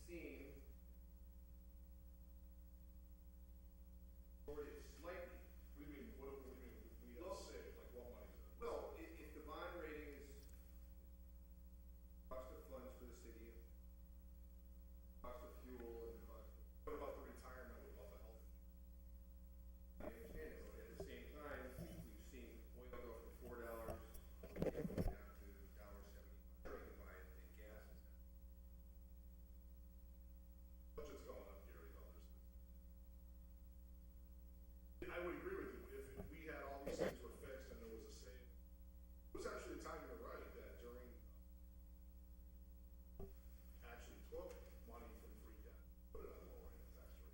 seen slightly. We mean, what do we mean? We have to save, like what money? Well, if the bond rating is cost of funds for the city, cost of fuel and cost of, What about the retirement, what about the health? I understand it, but at the same time, we've seen oil go from $4 down to $1.70 when I think gas is down. Budget's going up, Gary, though. I would agree with you, if we had all these things were fixed and there was a save. It was actually the time you're right, that during, actually took money from free cash, put it on the lower end tax rate.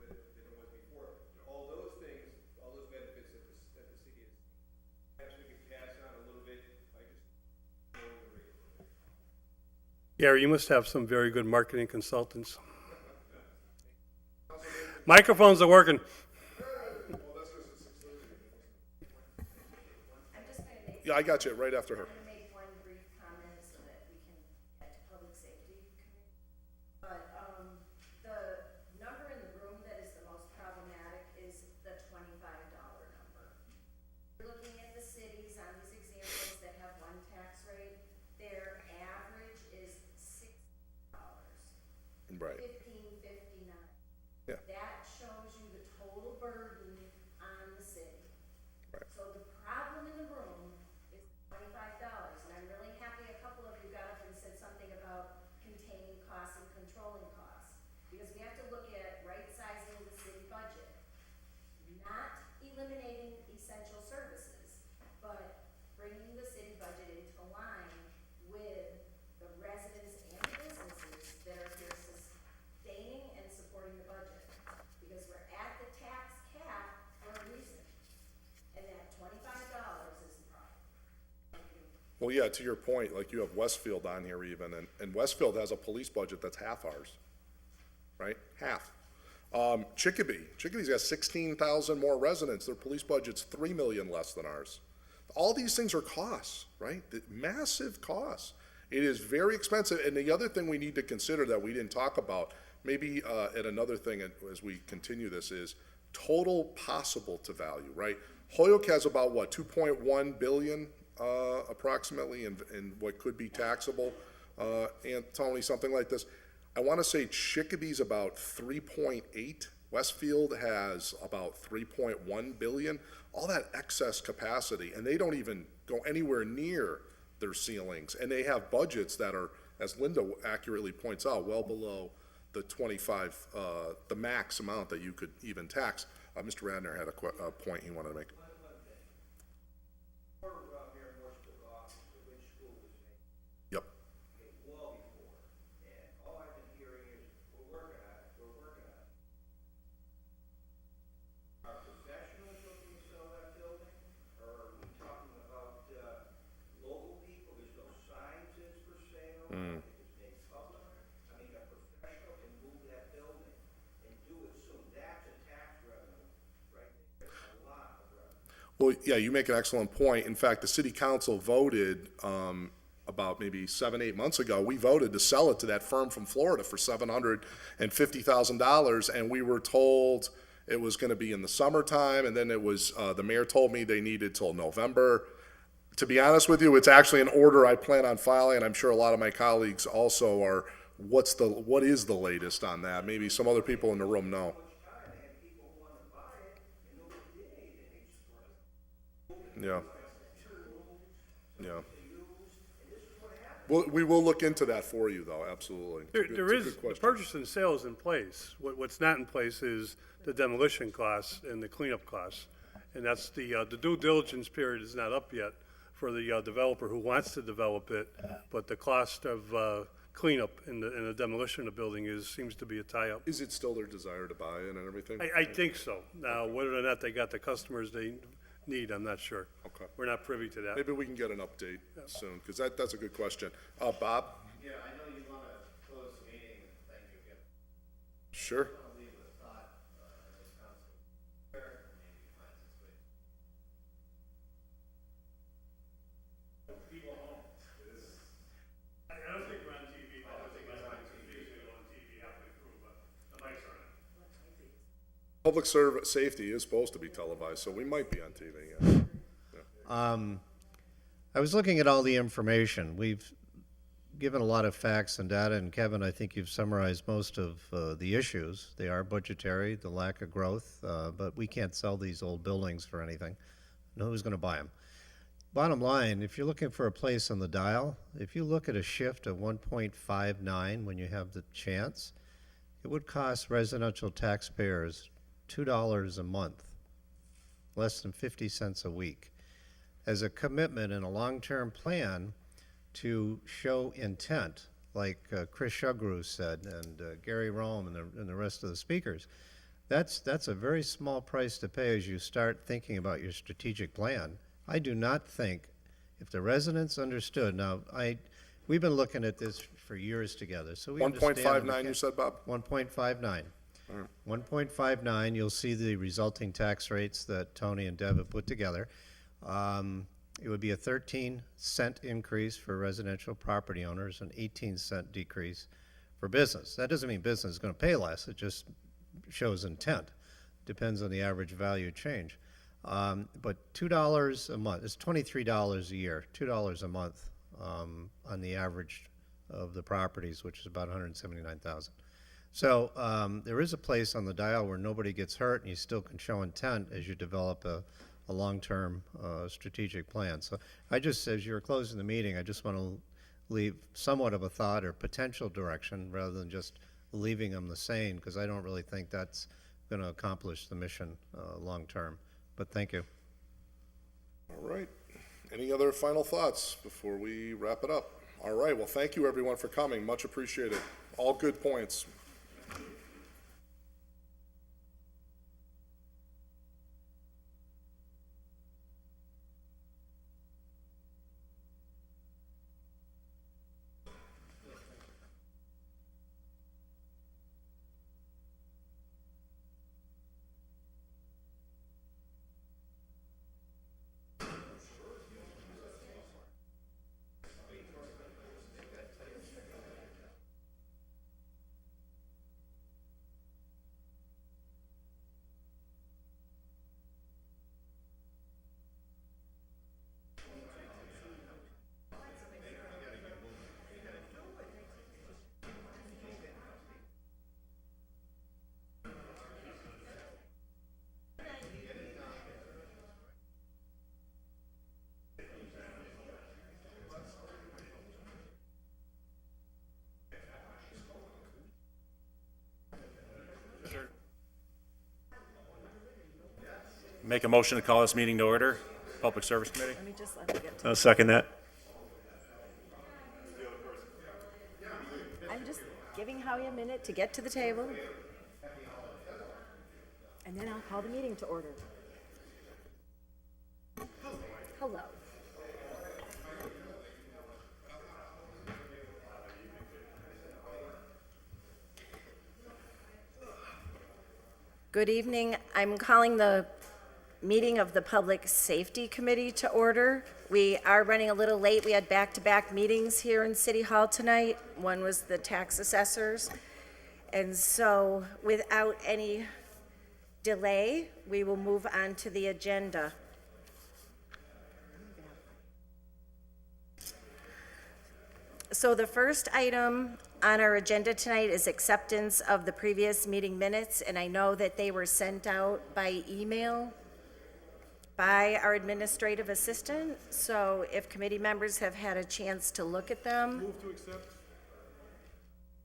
Than it was before. All those things, all those benefits that the city has, perhaps we could pass on a little bit by just lowering the rate a little bit. Gary, you must have some very good marketing consultants. Microphones are working. Well, that's because it's 6:30. I'm just going to make, Yeah, I got you, right after her. I'm going to make one brief comment so that we can get to public safety committee. But, the number in the room that is the most problematic is the $25 number. You're looking at the cities on these examples that have one tax rate, their average is $6. Right. 15.59. Yeah. That shows you the total burden on the city. Right. So the problem in the room is $25, and I'm really happy a couple of you got up and said something about containing costs and controlling costs. Because we have to look at right-sizing the city budget. Not eliminating essential services, but bringing the city budget into line with the residents and businesses that are here sustaining and supporting the budget. Because we're at the tax cap for a reason. And that $25 is the problem. Thank you. Well, yeah, to your point, like you have Westfield on here even, and Westfield has a police budget that's half ours, right? Half. Chicopee, got 16,000 more residents. Their police budget's 3 million less than ours. All these things are costs, right? Massive costs. It is very expensive. And the other thing we need to consider that we didn't talk about, maybe at another thing as we continue this, is total possible to value, right? Holyoke has about, what, 2.1 billion approximately in what could be taxable. And Tony, something like this. I want to say Chicopee's about 3.8. Westfield has about 3.1 billion. All that excess capacity, and they don't even go anywhere near their ceilings. And they have budgets that are, as Linda accurately points out, well below the 25, the max amount that you could even tax. Mr. Radner had a point he wanted to make. Yep. Well before, and all I've been hearing is, we're working on it, we're working on it. Are professionals looking to sell that building, or are we talking about, local people, there's no signs in for sale? It's made public, I mean, a professional can move that building and do it soon, that's a tax revenue, right there, a lot of revenue. Well, yeah, you make an excellent point. In fact, the city council voted, about maybe 7-8 months ago, we voted to sell it to that firm from Florida for $750,000, and we were told it was gonna be in the summertime, and then it was, the mayor told me they needed till November. To be honest with you, it's actually an order I plan on filing, and I'm sure a lot of my colleagues also are, what is the latest on that? Maybe some other people in the room know. Yeah. Yeah. We will look into that for you, though, absolutely. It's a good- There it's a is, good the question. purchase and sale is in place. What's not in place is the demolition costs and the cleanup costs. And that's the due diligence period is not up yet for the developer who wants to develop it, but the cost of cleanup and the demolition of the building seems to be a tie-up. Is it still their desire to buy it and everything? I think so. Now, whether or not they got the customers they need, I'm not sure. Okay. We're not privy to that. Maybe we can get an update soon, because that's a good question. Bob? Yeah, I know you want to close the meeting, and thank you again. Sure. I want to leave a thought, as council, and maybe finds its way. Public service, safety is supposed to be televised, so we might be on TV, yeah. I was looking at all the information. We've given a lot of facts and data, and Kevin, I think you've summarized most of the issues. They are budgetary, the lack of growth, but we can't sell these old buildings for anything. No, who's going to buy them? Bottom line, if you're looking for a place on the dial, if you look at a shift of 1.59 when you have the chance, it would cost residential taxpayers $2 a month, less than 50 cents a week, as a commitment in a long-term plan to show intent, like Chris Shugru said, and Gary Rome and the rest of the speakers. That's a very small price to pay as you start thinking about your strategic plan. I do not think, if the residents understood, we've been looking at this for years together, so we understand. 1.59, you said, Bob? 1.59. 1.59, you'll see the resulting tax rates that Tony and Deb have put together. It would be a 13-cent increase for residential property owners, an 18-cent decrease for business. That doesn't mean business is going to pay less, it just shows intent. Depends on the average value change. But $2 a month, it's $23 a year, $2 a month on the average of the properties, which is about 179,000. So there is a place on the dial where nobody gets hurt and you still can show intent as you develop a long-term strategic plan. So I just, as you're closing the meeting, I just want to leave somewhat of a thought or potential direction rather than just leaving them the same, because I don't really think that's going to accomplish the mission long-term. But thank you. All right. Any other final thoughts before we wrap it up? All right, well, thank you, everyone, for coming. Much appreciated. All good points. Make a motion to call this meeting to order, Public Service Committee. Let me just let me get to. I'll second that. I'm just giving Howie a minute to get to the table. And then I'll call the meeting to order. Hello. Good evening. I'm calling the meeting of the Public Safety Committee to order. We are running a little late. We had back-to-back meetings here in City Hall tonight. One was the tax assessors. And so without any delay, we will move on to the agenda. So the first item on our agenda tonight is acceptance of the previous meeting minutes, and I know that they were sent out by email by our administrative assistant, so if committee members have had a chance to look at them. Move to accept.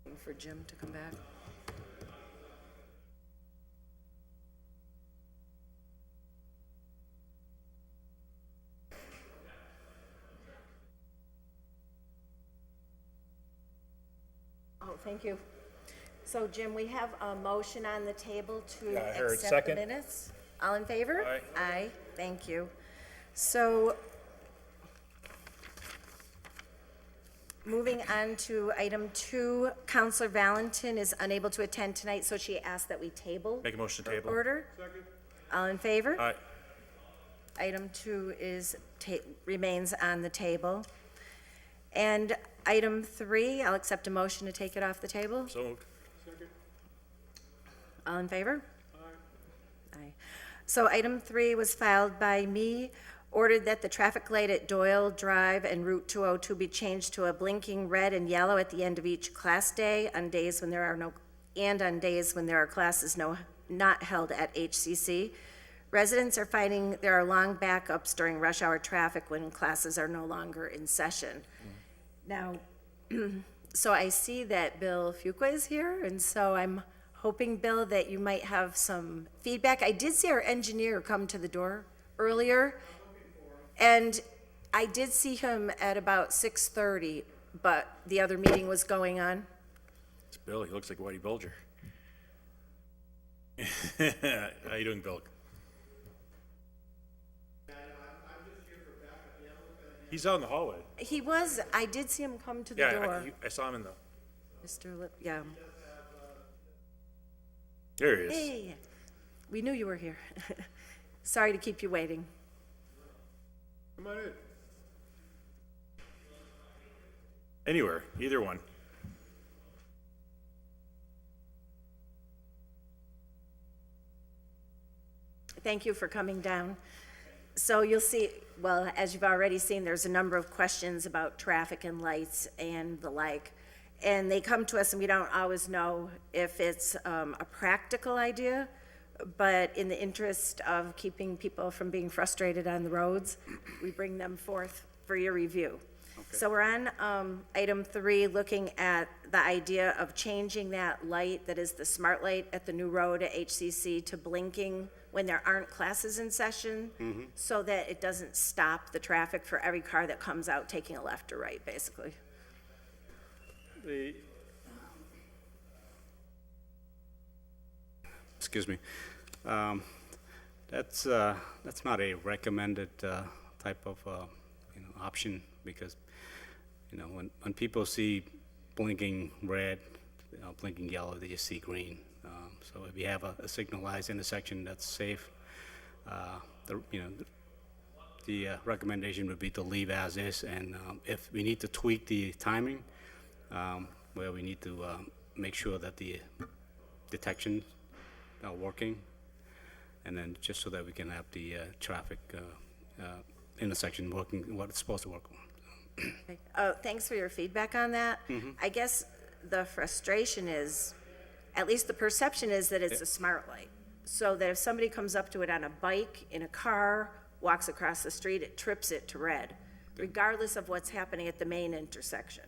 Waiting for Jim to come back. Oh, thank you. So Jim, we have a motion on the table to Yeah, I heard. accept the Second. minutes. All in favor? Aye. Aye, thank you. So, moving on to item 2, Counselor Valentin is unable to attend tonight, so she asked that we table. Make a motion to table. Order? Second. All in favor? Aye. Item 2 remains on the table. And item 3, I'll accept a motion to take it off the table. So moved. Second. All in favor? So item 3 was filed by me, ordered that the traffic light at Doyle Drive and Route 202 be changed to a blinking red and yellow at the end of each class day on days when there are no, and on days when there are classes not held at HCC. Residents are finding there are long backups during rush hour traffic when classes are no longer in session. Now, so I see that Bill Fuqua is here, and so I'm hoping, Bill, that you might have some feedback. I did see our engineer come to the door earlier, and I did see him at about 6:30, but the other meeting was going on. It's Bill, he looks like Whitey Bulger. How you doing, Bill? He's out in the hallway. He was, I did see him come to the Yeah, door. I saw him in the, Mr. Lip, yeah. there he is. Hey, we knew you were here. Sorry to keep you waiting. Come on in. Anywhere, either one. Thank you for coming down. So you'll see, well, as you've already seen, there's a number of questions about traffic and lights and the like. And they come to us and we don't always know if it's a practical idea, but in the interest of keeping people from being frustrated on the roads, we bring them forth for your review. So we're on item 3, looking at the idea of changing that light that is the smart light at the new road at HCC to blinking when there aren't classes in session, so that it doesn't stop the traffic for every car that comes out taking a left or right, basically. Excuse me. That's not a recommended type of option, because when people see blinking red, blinking yellow, they just see green. So if you have a signalized intersection that's safe, the recommendation would be to leave as is, and if we need to tweak the timing, where we need to make sure that the detection are working, and then just so that we can have the traffic intersection working what it's supposed to work on. Okay. Oh, thanks for your feedback on that. I guess the frustration is, at least the perception is that it's a smart light. So that if somebody comes up to it on a bike, in a car, walks across the street, it trips it to red, regardless of what's happening at the main intersection.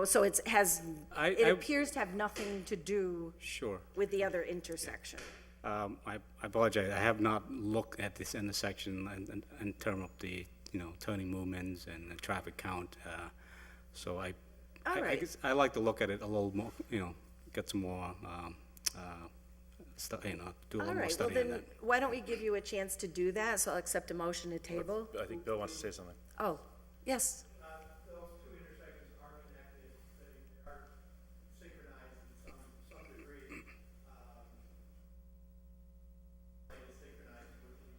So it appears to have nothing to do Sure. with the other intersection. I apologize. I have not looked at this intersection in terms of the turning movements and the traffic count. So I right. guess I like to look at it a little more. Get some more. Do a All little more right, well study on then, that. why don't we give you a chance to do that? So I'll accept a motion to table. I think Bill wants to say something. Oh, yes. Those two intersections are connected, they are synchronized in some degree. Light is synchronized with the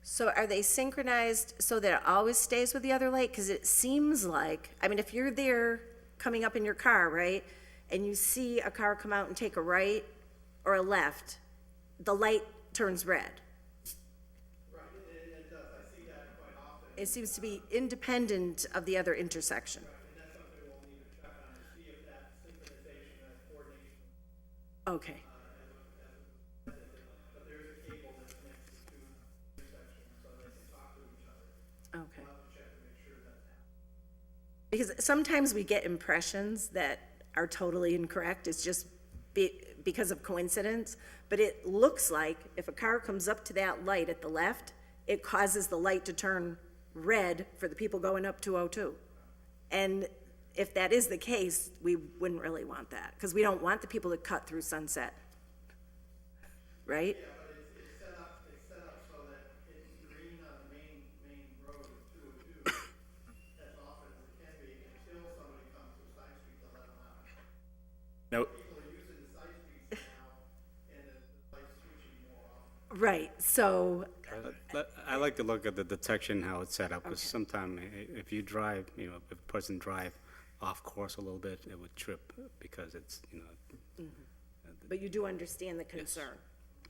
So are they synchronized so that it always stays with the other light? Because it seems like, if you're there coming up in your car, right, and you see a car come out and take a right or a left, the light turns red. Right, it does, I see that quite often. It seems to be independent of the other intersection. And that's something we'll need to check on to see if that synchronization, that coordination, Okay, but there's a cable that connects the two intersections so they can talk to each other. okay. We'll have to check to make sure that's happening. Because sometimes we get impressions that are totally incorrect. It's just because of coincidence. But it looks like if a car comes up to that light at the left, it causes the light to turn red for the people going up 202. And if that is the case, we wouldn't really want that, because we don't want the people to cut through Sunset. Right? Yeah, but it's set up so that it's green on the main road of 202 as often as it can be until somebody comes to side street to let them out. Now, People are using the side streets now and the light's switching more often. Right, so, I like to look at the detection, how it's set up, because sometimes if you drive, if a person drive off course a little bit, it would trip, because it's, But you do understand the concern?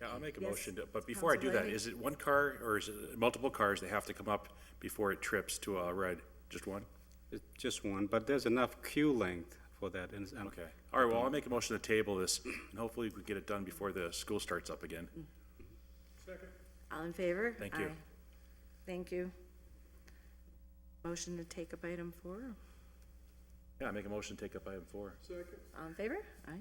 Yeah, I'll make a Yes, motion, but before I do that, Councilor is it one car or is it multiple cars that have to come up before it trips to a red? Just one? It's just one, but there's enough queue length for that. And Okay. All right, well, I'll make a motion to table this, and hopefully we can get it done before the school starts up again. All in favor? Thank you. Aye. Thank you. Motion to take up item 4? Yeah, I make a motion to take up item 4. All in favor? Aye.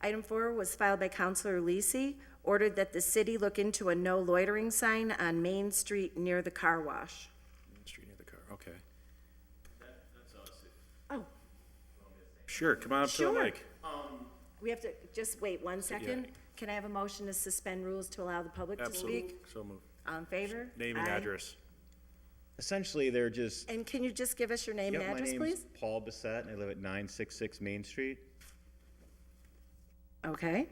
Item 4 was filed by Counselor Lisi, ordered that the city look into a no loitering sign on Main Street near the car wash. Main Street near the car, okay. Oh, Sure, come on up to the Sure. mic. we have to, just wait 1 second. Can I have a motion to suspend rules to allow the public to Absolutely, speak? so move. All in favor? Name and Aye. address. Essentially, they're just. And can you just give us your name and Yep, address, my please? name's Paul Bissett, and I live at 966 Main Street. Okay.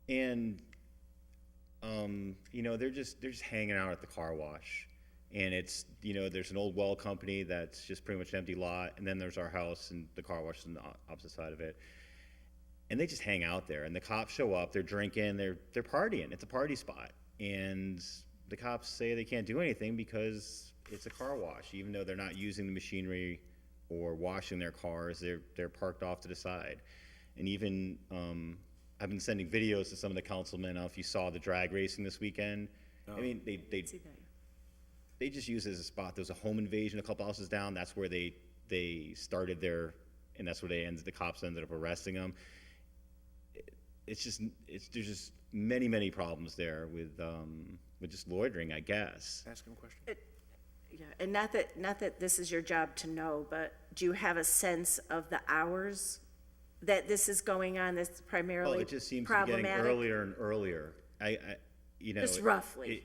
And, they're just hanging out at the car wash. And it's, there's an old well company that's just pretty much an empty lot, and then there's our house, and the car wash is on the opposite side of it. And they just hang out there, and the cops show up, they're drinking, they're partying. It's a party spot. And the cops say they can't do anything because it's a car wash, even though they're not using the machinery or washing their cars, they're parked off to the side. And even, I've been sending videos to some of the councilmen. I don't know if you saw the drag racing this weekend. I mean, they just use it as a spot. There was a home invasion a couple houses down. That's where they started and that's where the cops ended up arresting them. There's just many problems there with just loitering, I guess. Ask him a question. Yeah, and not that this is your job to know, but do you have a sense of the hours that this is going on, that's primarily Well, problematic? it just seems to be getting earlier and earlier. Just roughly.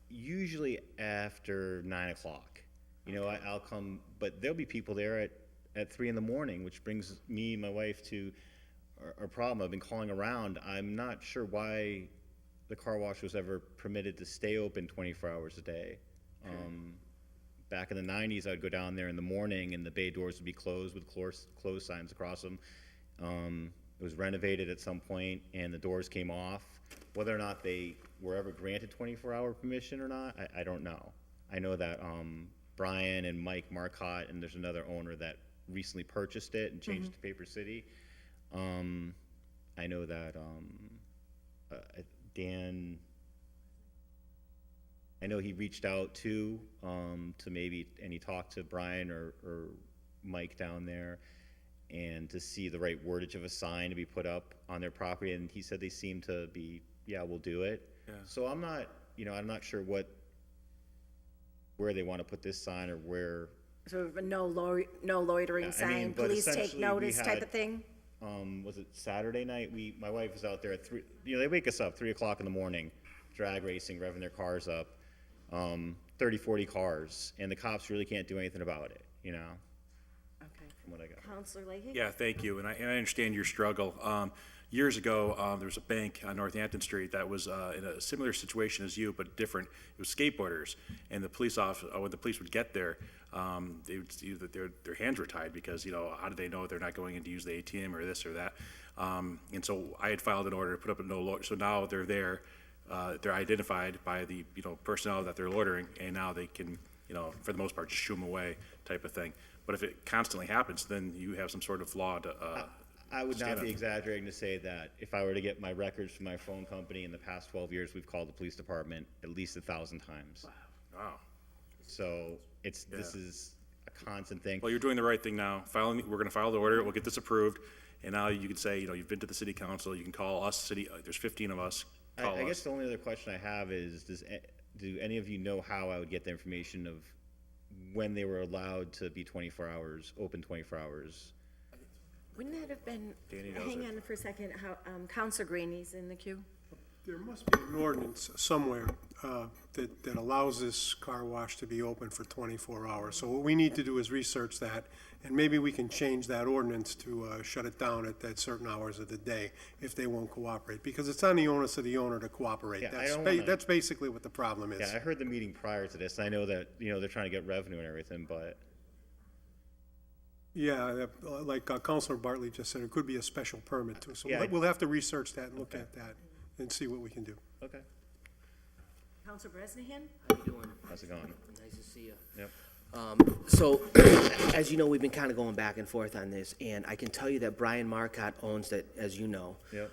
Usually after 9 o'clock. I'll come, but there'll be people there at 3 in the morning, which brings me and my wife to a problem. I've been calling around. I'm not sure why the car wash was ever permitted to stay open 24 hours a day. Back in the 90s, I'd go down there in the morning and the bay doors would be closed with closed signs across them. It was renovated at some point and the doors came off. Whether or not they were ever granted 24-hour permission or not, I don't know. I know that Brian and Mike Marcotte, and there's another owner that recently purchased it and changed it to Paper City. I know that Dan, I know he reached out to maybe, and he talked to Brian or Mike down there, and to see the right wordage of a sign to be put up on their property, and he said they seem to be, yeah, we'll do it. Yeah. So I'm not sure where they want to put this sign or where. Sort of a no loitering Yeah, sign, but police take essentially we notice type had, of thing? Was it Saturday night? My wife was out there at 3, they wake us up 3 o'clock in the morning, drag racing, revving their cars up, 30, 40 cars, and the cops really can't do anything about it, Okay. from what I got. Counselor Leahy? Yeah, thank you, and I understand your struggle. Years ago, there was a bank on Northampton Street that was in a similar situation as you, but different. It was skateboarders, and the police when the police would get there, they would see that their hands were tied because, how do they know they're not going in to use the ATM or this or that? And so I had filed an order to put up a no loiter, so now they're there, they're identified by the, personnel that they're loitering, and now they can, for the most part, just shoo them away type of thing. But if it constantly happens, then you have some sort of law to, I would stand not be up. exaggerating to say that if I were to get my records from my phone company in the past 12 years, we've called the police department at least 1,000 times. Wow. So this is a constant thing. Well, you're doing the right thing now. We're going to file the order. We'll get this approved. And now you can say, you've been to the city council. You can call us, there's 15 of us. Call I guess us. the only other question I have is, do any of you know how I would get the information of when they were allowed to be 24 hours, open 24 hours? Wouldn't that have been, Danny knows hang it. on for a second, Counselor Greeny's in the queue? There must be an ordinance somewhere that allows this car wash to be open for 24 hours. So what we need to do is research that, and maybe we can change that ordinance to shut it down at certain hours of the day if they won't cooperate, because it's on the onus of the owner to cooperate. Yeah, I That's don't wanna- that's basically what the problem is. Yeah, I heard the meeting prior to this. I know that, they're trying to get revenue and everything, but Yeah, like Counselor Bartley just said, it could be a special permit too. So Yeah. we'll have to research that and look at that and see what we can do. Okay. Counselor Bresnahan? How you doing? How's it going? Nice to see you. Yep. So, as you know, we've been kind of going back and forth on this, and I can tell you that Brian Marcotte owns that, as you know. Yep.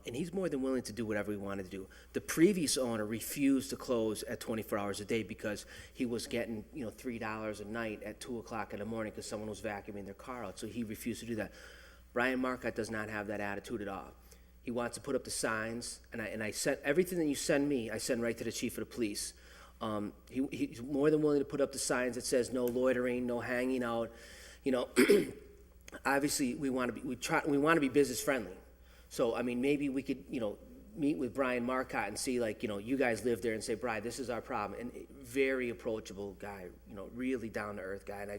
And he's more than willing to do whatever he wanted to do. The previous owner refused to close at 24 hours a day because he was getting, $3 a night at 2 o'clock in the morning because someone was vacuuming their car out, so he refused to do that. Brian Marcotte does not have that attitude at all. He wants to put up the signs, and I sent everything that you send me, I send right to the chief of the police. He's more than willing to put up the signs that says no loitering, no hanging out. Obviously we want to be business friendly. So I mean, maybe we could meet with Brian Marcotte and see you guys live there and say, Brian, this is our problem. And very approachable guy, really down to earth guy. And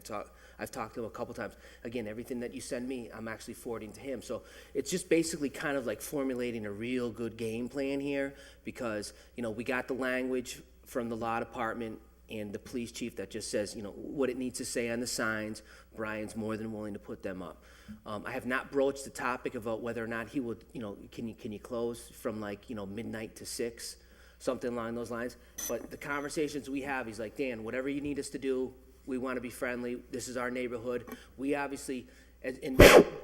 I've talked to him a couple times. Again, everything that you send me, I'm actually forwarding to him. So it's just basically kind of like formulating a real good game plan here because we got the language from the law department and the police chief that just says, what it needs to say on the signs. Brian's more than willing to put them up. I have not broached the topic about whether or not he would, can you close from midnight to 6, something along those lines. But the conversations we have, he's like, Dan, whatever you need us to do, we want to be friendly. This is our neighborhood. We obviously, and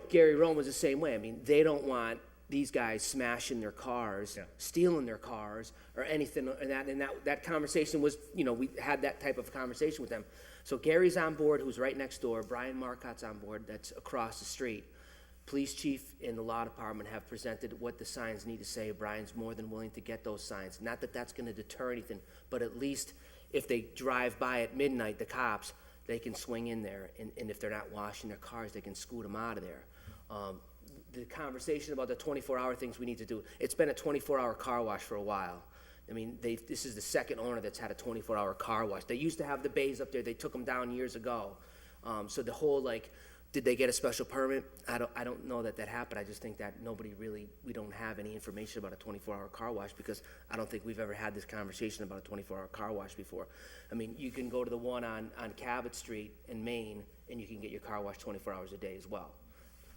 Gary Rome was the same way. I mean, they don't want these guys smashing their cars, stealing their cars, or anything. And that conversation was, we had that type of conversation with them. So Gary's on board, who's right next door. Brian Marcotte's on board, that's across the street. Police chief and the law department have presented what the signs need to say. Brian's more than willing to get those signs. Not that that's going to deter anything, but at least if they drive by at midnight, the cops, they can swing in there. And if they're not washing their cars, they can scoot them out of there. The conversation about the 24-hour things we need to do, it's been a 24-hour car wash for a while. I mean, this is the second owner that's had a 24-hour car wash. They used to have the bays up there. They took them down years ago. So the whole, did they get a special permit? I don't know that happened. I just think that we don't have any information about a 24-hour car wash because I don't think we've ever had this conversation about a 24-hour car wash before. I mean, you can go to the one on Cabot Street in Maine, and you can get your car washed 24 hours a day as well.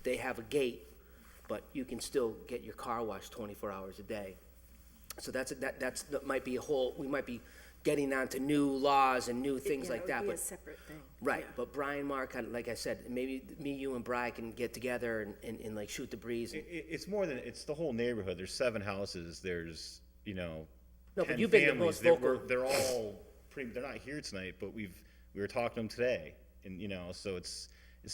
They have a gate, but you can still get your car washed 24 hours a day. So that might be we might be getting onto new laws and new things like that. It would be but a separate thing. Right, Yeah. but Brian Marcotte, like I said, maybe me, you, and Brian can get together and shoot the breeze. It's more than, it's the whole neighborhood. There's 7 houses, there's, No, but 10 you've been the families. most vocal. They're all they're not here tonight, but we were talking to them today. And, so it's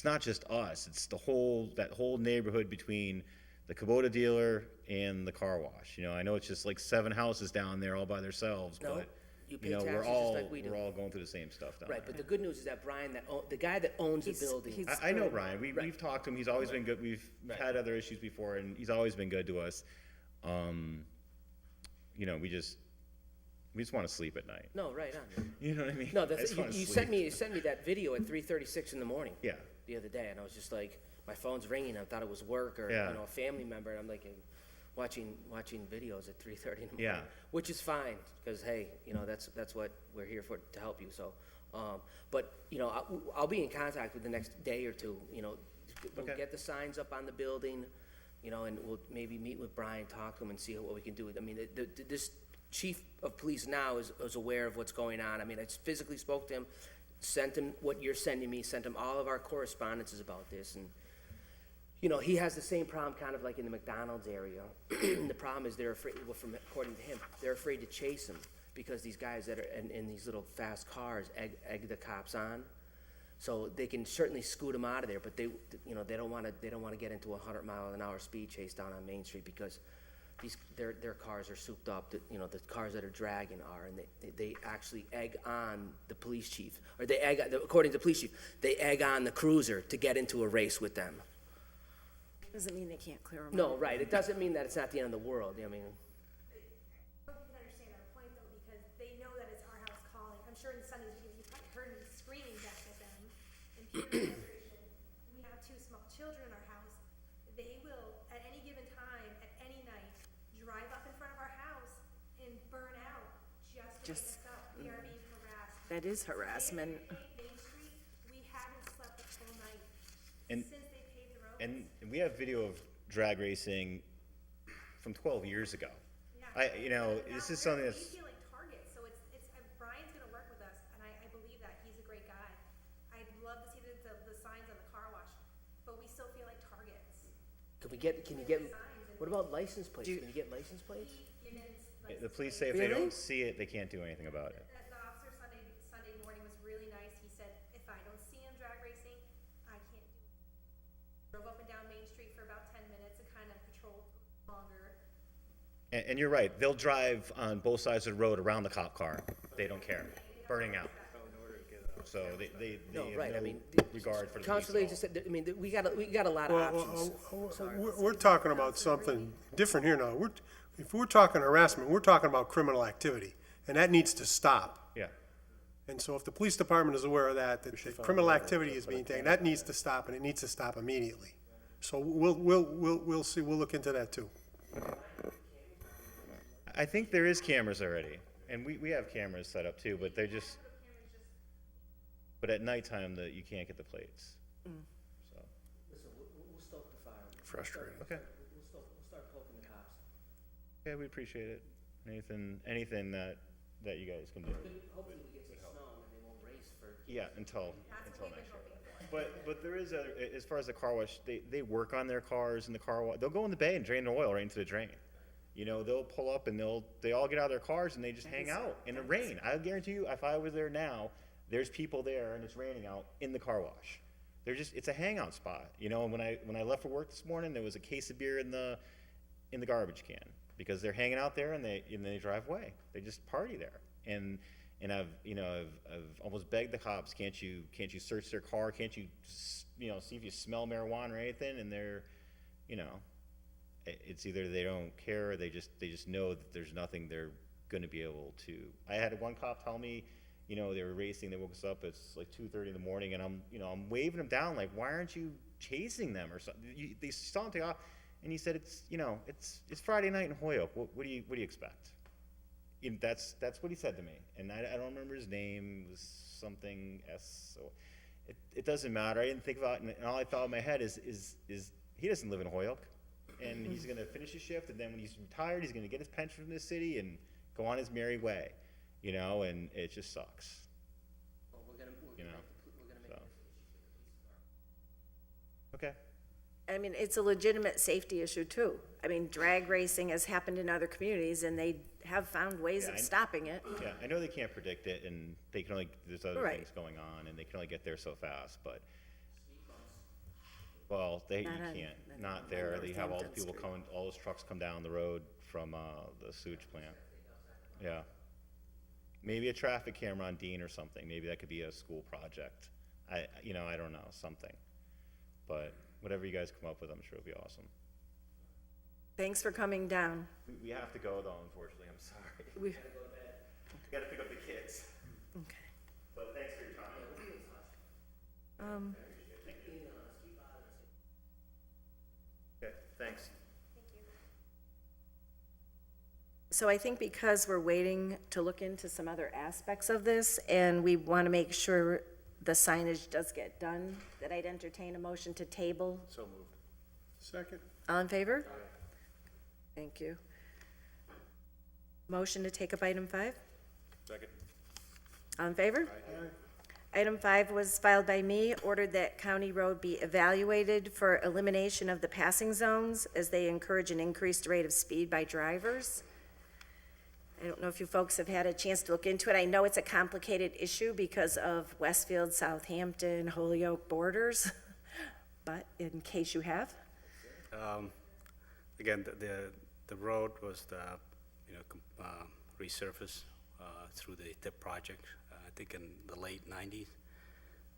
not just us, it's that whole neighborhood between the Kubota dealer and the car wash. I know it's just 7 houses down there all by themselves, No, but, you pay we're taxes just all, like we do. we're all going through the same stuff down Right, there. but the good news is that Brian, the guy that owns the building, I know Brian. We've talked to him. He's always been good. We've had other issues before, and he's always been good to us. We just want to sleep at night. no, right on. You know what I mean? No, I just wanna you sleep. sent me that video at 3:36 in the morning. Yeah. The other day, and I was just like, my phone's ringing. I thought it was work or Yeah. a family member, and I'm like watching videos at 3:30 in the morning. Yeah. Which is fine because hey, that's what we're here for, to help you. So, but I'll be in contact with the next day or two. We'll Okay. get the signs up on the building, and we'll maybe meet with Brian, talk to him, and see what we can do. I mean, this chief of police now is aware of what's going on. I mean, I physically spoke to him, sent him what you're sending me, sent him all of our correspondences about this, and he has the same problem kind of like in the McDonald's area. The problem is they're afraid, according to him, they're afraid to chase him because these guys that are in these little fast cars egg the cops on. So they can certainly scoot them out of there, but they don't want to get into a 100-mile-an-hour speed chase down on Main Street because their cars are souped up. The cars that are dragging are, and they actually egg on the police chief, or according to the police chief, they egg on the cruiser to get into a race with them. Doesn't mean they can't clear them. No, right. It doesn't mean that it's not the end of the world. I mean, I hope you can understand our point though, because they know that it's our house calling. I'm sure in Sunday's meeting, you probably heard me screaming back at them in pure frustration. We have 2 small children in our house. They will, at any given time, at any night, drive up in front of our house and burn out just to wake us up. We are being harassed. That is harassment. Main Street, we haven't slept a full night And, since they paved the road. and we have video of drag racing from 12 years ago. Yeah. This is something We that's, feel like targets, so Brian's gonna work with us, and I believe that, he's a great guy. I'd love to see the signs on the car wash, but we still feel like targets. Can you get, what about license plates? Can you get license plates? the police say if they Really? don't see it, they can't do anything about it. The officer Sunday morning was really nice. He said, if I don't see him drag racing, I can't do it. Drove up and down Main Street for about 10 minutes and kind of patrolled longer. And you're right, they'll drive on both sides of the road around the cop car. They don't care, burning out. So they No, have right, I no mean, regard for the Constantly police just at all. said, I mean, we got a lot of options. We're talking about something different here now. If we're talking harassment, we're talking about criminal activity, and that needs to stop. Yeah, And so if the police department is aware of that criminal activity is being taken, that needs to stop, and it needs to stop immediately. So we'll see, we'll look into that too. I think there is cameras already, and we have cameras set up too, but they're just, but at nighttime, you can't get the plates. So, Listen, we'll stoke the fire. Frustrating. okay, We'll start poking the cops. yeah, we appreciate it. Anything that you guys can do. Hopefully we get some snow and they won't race for. Yeah, until next year. But there is as far as the car wash, they work on their cars in the car wash. They'll go in the bay and drain the oil right into the drain. They'll pull up and they all get out of their cars and they just hang out in the rain. I guarantee you, if I was there now, there's people there and it's raining out in the car wash. It's a hangout spot. And when I left for work this morning, there was a case of beer in the garbage can because they're hanging out there and they drive away. They just party there. And I've almost begged the cops, can't you search their car? Can't you see if you smell marijuana or anything? And they're, it's either they don't care or they just know that there's nothing they're going to be able to. I had one cop tell me, they were racing. They woke us up. It's like 2:30 in the morning, and I'm waving them down like, why aren't you chasing them or something? They saw him take off, and he said, it's Friday night in Holyoke. What do you expect? That's what he said to me, and I don't remember his name. It was something S. So it doesn't matter. I didn't think about it, and all I thought in my head is he doesn't live in Holyoke, and he's going to finish his shift, and then when he's retired, he's going to get his pension from the city and go on his merry way, and it just sucks. Well, we're gonna make So. it. Okay. I mean, it's a legitimate safety issue too. I mean, drag racing has happened in other communities and they have found ways Yeah, of stopping it. Yeah, I know they can't predict it, and they can only, there's other Right. things going on, and they can only get there so fast, but, well, you can't, not there, they have all the Northampton people Street. coming, all those trucks come down the road from, the sewage plant. Yeah. Maybe a traffic camera on Dean or something, maybe that could be a school project. I don't know, something. But whatever you guys come up with, I'm sure it'll be awesome. Thanks for coming down. We have to go though, unfortunately, I'm sorry. We, We gotta pick up the kids, okay. but thanks for your time. Okay, thanks. So I think because we're waiting to look into some other aspects of this and we want to make sure the signage does get done, that I'd entertain a motion to table. So moved. Second? All in favor? Thank you. Motion to take up item 5? Second. All in favor? Item 5 was filed by me, ordered that County Road be evaluated for elimination of the passing zones as they encourage an increased rate of speed by drivers. I don't know if you folks have had a chance to look into it. I know it's a complicated issue because of Westfield, Southampton, Holyoke borders, but in case you have. Again, the road was resurfaced through the TIP project, I think in the late 90s.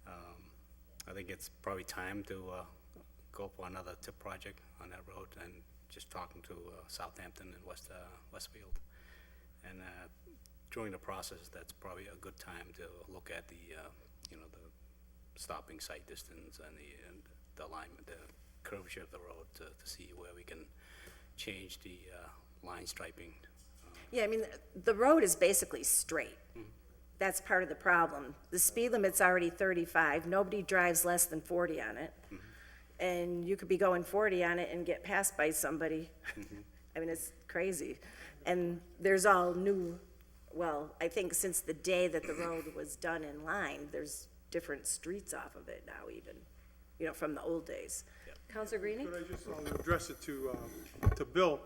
I think it's probably time to go for another TIP project on that road, and just talking to Southampton and Westfield. And during the process, that's probably a good time to look at the stopping sight distance and the alignment, the curvature of the road to see where we can change the line striping. Yeah, I mean, the road is basically straight. That's part of the problem. The speed limit's already 35. Nobody drives less than 40 on it. and you could be going 40 on it and get passed by somebody. I mean, it's crazy. And there's all new, well, I think since the day that the road was done in line, there's different streets off of it now even, you know, from the old days. Counselor Greenie? Could I just address it to Bill?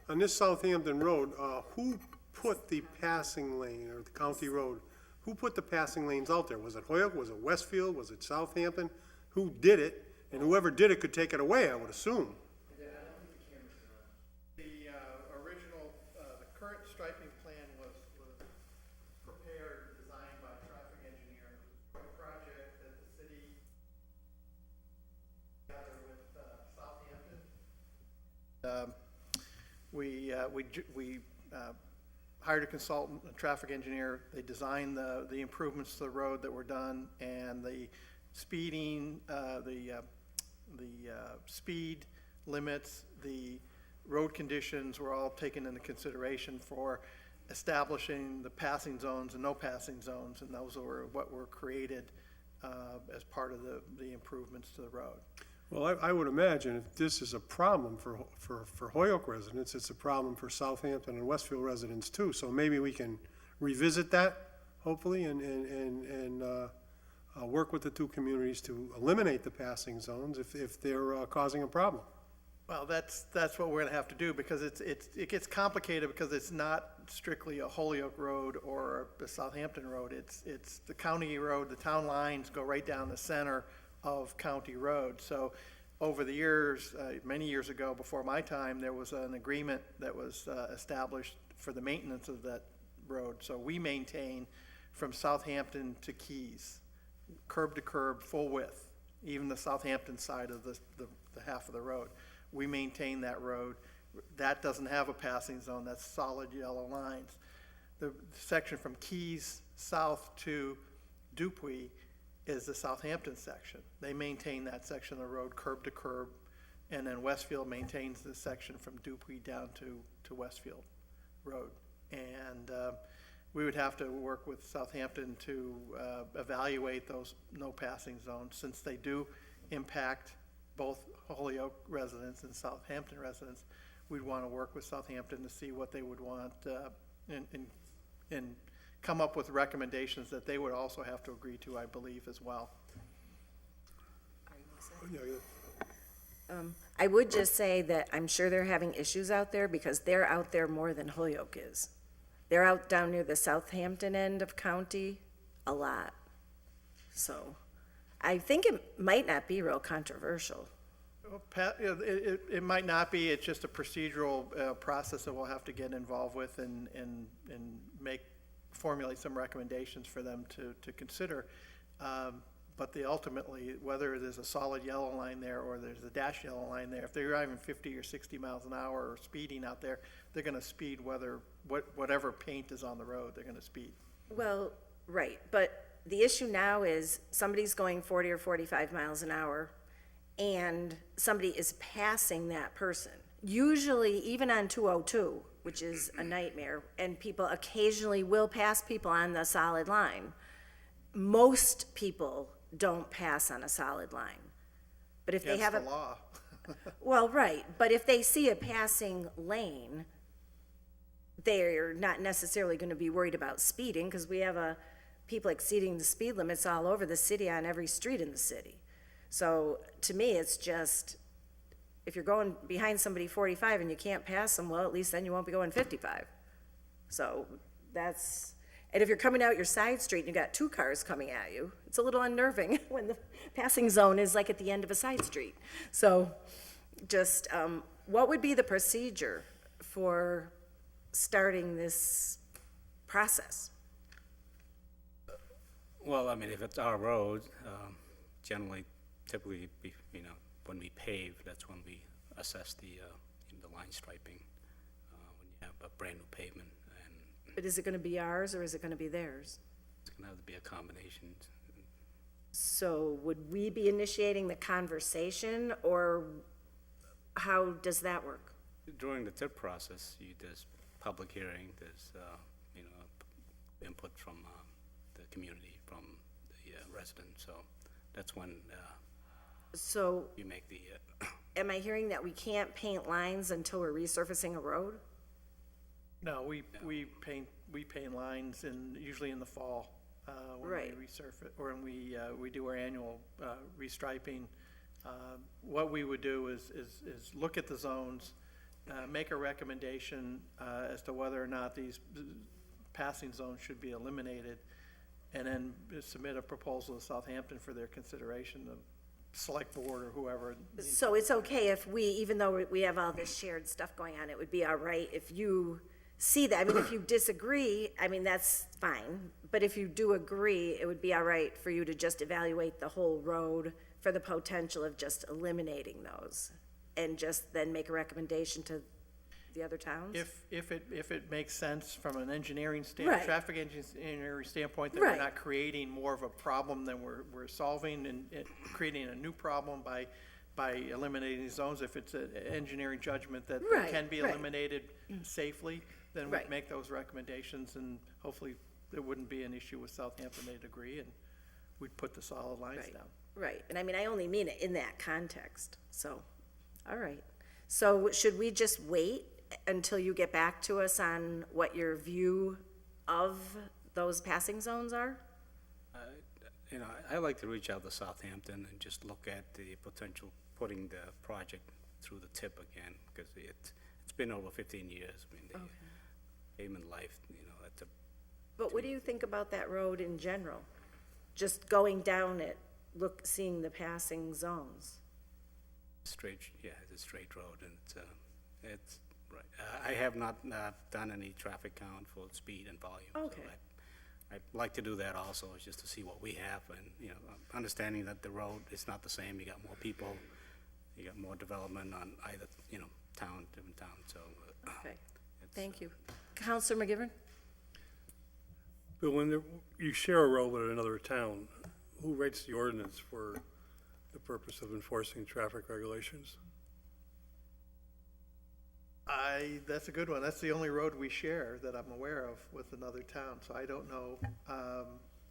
On this Southampton Road, who put the passing lane, or the county road, who put the passing lanes out there? Was it Holyoke, was it Westfield, was it Southampton? Who did it? And whoever did it could take it away, I would assume. The original, the current striping plan was prepared, designed by a traffic engineer. It was a project that the city, together with Southampton. We hired a consultant, a traffic engineer. They designed the improvements to the road that were done, and the speeding, the speed limits, the road conditions were all taken into consideration for establishing the passing zones and no passing zones, and those were what were created as part of the improvements to the road. Well, I would imagine if this is a problem for Holyoke residents, it's a problem for Southampton and Westfield residents too. So maybe we can revisit that, hopefully, and work with the two communities to eliminate the passing zones if they're causing a problem. Well, that's what we're gonna have to do, because it gets complicated, because it's not strictly a Holyoke road or a Southampton road. It's the county road, the town lines go right down the center of county road. So over the years, many years ago, before my time, there was an agreement that was established for the maintenance of that road. So we maintain from Southampton to Keys, curb to curb, full width, even the Southampton side of the half of the road. We maintain that road. That doesn't have a passing zone, that's solid yellow lines. The section from Keys south to Dupuy is the Southampton section. They maintain that section of the road curb to curb, and then Westfield maintains the section from Dupuy down to Westfield Road. And we would have to work with Southampton to evaluate those no passing zones, since they do impact both Holyoke residents and Southampton residents. We'd want to work with Southampton to see what they would want and come up with recommendations that they would also have to agree to, I believe, as well. I would just say that I'm sure they're having issues out there, because they're out there more than Holyoke is. They're out down near the Southampton end of county a lot. So I think it might not be real controversial. It might not be. It's just a procedural process that we'll have to get involved with and formulate some recommendations for them to consider. But ultimately, whether there's a solid yellow line there or there's a dash yellow line there, if they're driving 50 or 60 miles an hour or speeding out there, they're going to speed whatever paint is on the road, they're going to speed. Well, right, but the issue now is somebody's going 40 or 45 miles an hour, and somebody is passing that person. Usually, even on 202, which is a nightmare, and people occasionally will pass people on the solid line. Most people don't pass on a solid line. But if they have Against the law. well, right, but if they see a passing lane, they're not necessarily going to be worried about speeding, because we have people exceeding the speed limits all over the city on every street in the city. So to me, it's just, if you're going behind somebody 45 and you can't pass them, well, at least then you won't be going 55. So that's, and if you're coming out your side street and you got two cars coming at you, it's a little unnerving when the passing zone is like at the end of a side street. So just, what would be the procedure for starting this process? Well, I mean, if it's our road, generally, typically, when we pave, that's when we assess the line striping, when you have a brand-new pavement. But is it gonna be ours or is it gonna be theirs? It's gonna have to be a combination. So would we be initiating the conversation, or how does that work? During the TIP process, there's public hearing, there's, input from the community, from the residents, so that's when So you make the, am I hearing that we can't paint lines until we're resurfacing a road? No, we paint lines usually in the fall, when we Right. resurface, or when we do our annual, restriping. What we would do is look at the zones, make a recommendation, as to whether or not these passing zones should be eliminated, and then submit a proposal to Southampton for their consideration, the select board or whoever. So it's okay if we, even though we have all this shared stuff going on, it would be all right if you see that. I mean, if you disagree, I mean, that's fine. But if you do agree, it would be all right for you to just evaluate the whole road for the potential of just eliminating those and just then make a recommendation to the other towns? If it makes sense from an engineering Right. traffic engineering standpoint, that we're Right. not creating more of a problem than we're solving, and creating a new problem by eliminating these zones. If it's an engineering judgment that Right, can be right. eliminated safely, then we'd Right. make those recommendations, and hopefully there wouldn't be an issue with Southampton, they'd agree, and we'd put the solid lines Right. down. Right, and I mean, I only mean it in that context, so, all right. So should we just wait until you get back to us on what your view of those passing zones are? you know, I like to reach out to Southampton and just look at the potential putting the project through the tip again, because it's been over 15 years. I mean, the pavement life, you know, it's a But what do you think about that road in general? Just going down it, seeing the passing zones? straight, yeah, it's a straight road, and it's, right. I have not done any traffic count for speed and volume. so Okay. I'd like to do that also, just to see what we have, and, you know, understanding that the road is not the same, you got more people, you got more development on either, you know, different town, so. Okay, thank you. Counselor McGivern? But when you share a road with another town, who writes the ordinance for the purpose of enforcing traffic regulations? That's a good one. That's the only road we share that I'm aware of with another town, so I don't know,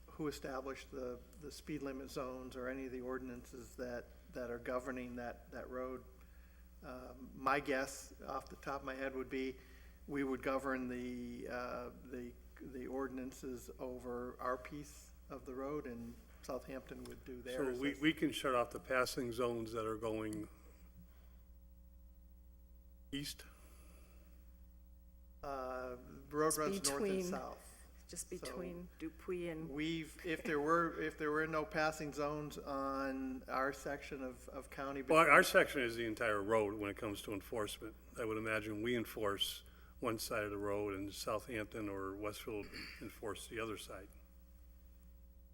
who established the speed limit zones or any of the ordinances that are governing that road. My guess, off the top of my head, would be we would govern the ordinances over our piece of the road, and Southampton would do So theirs. we can shut off the passing zones that are going east? Road It's runs north and between- south. Just between Dupuy and, If there were no passing zones on our section of county. Well, our between- section is the entire road when it comes to enforcement. I would imagine we enforce one side of the road and Southampton or Westfield enforce the other side.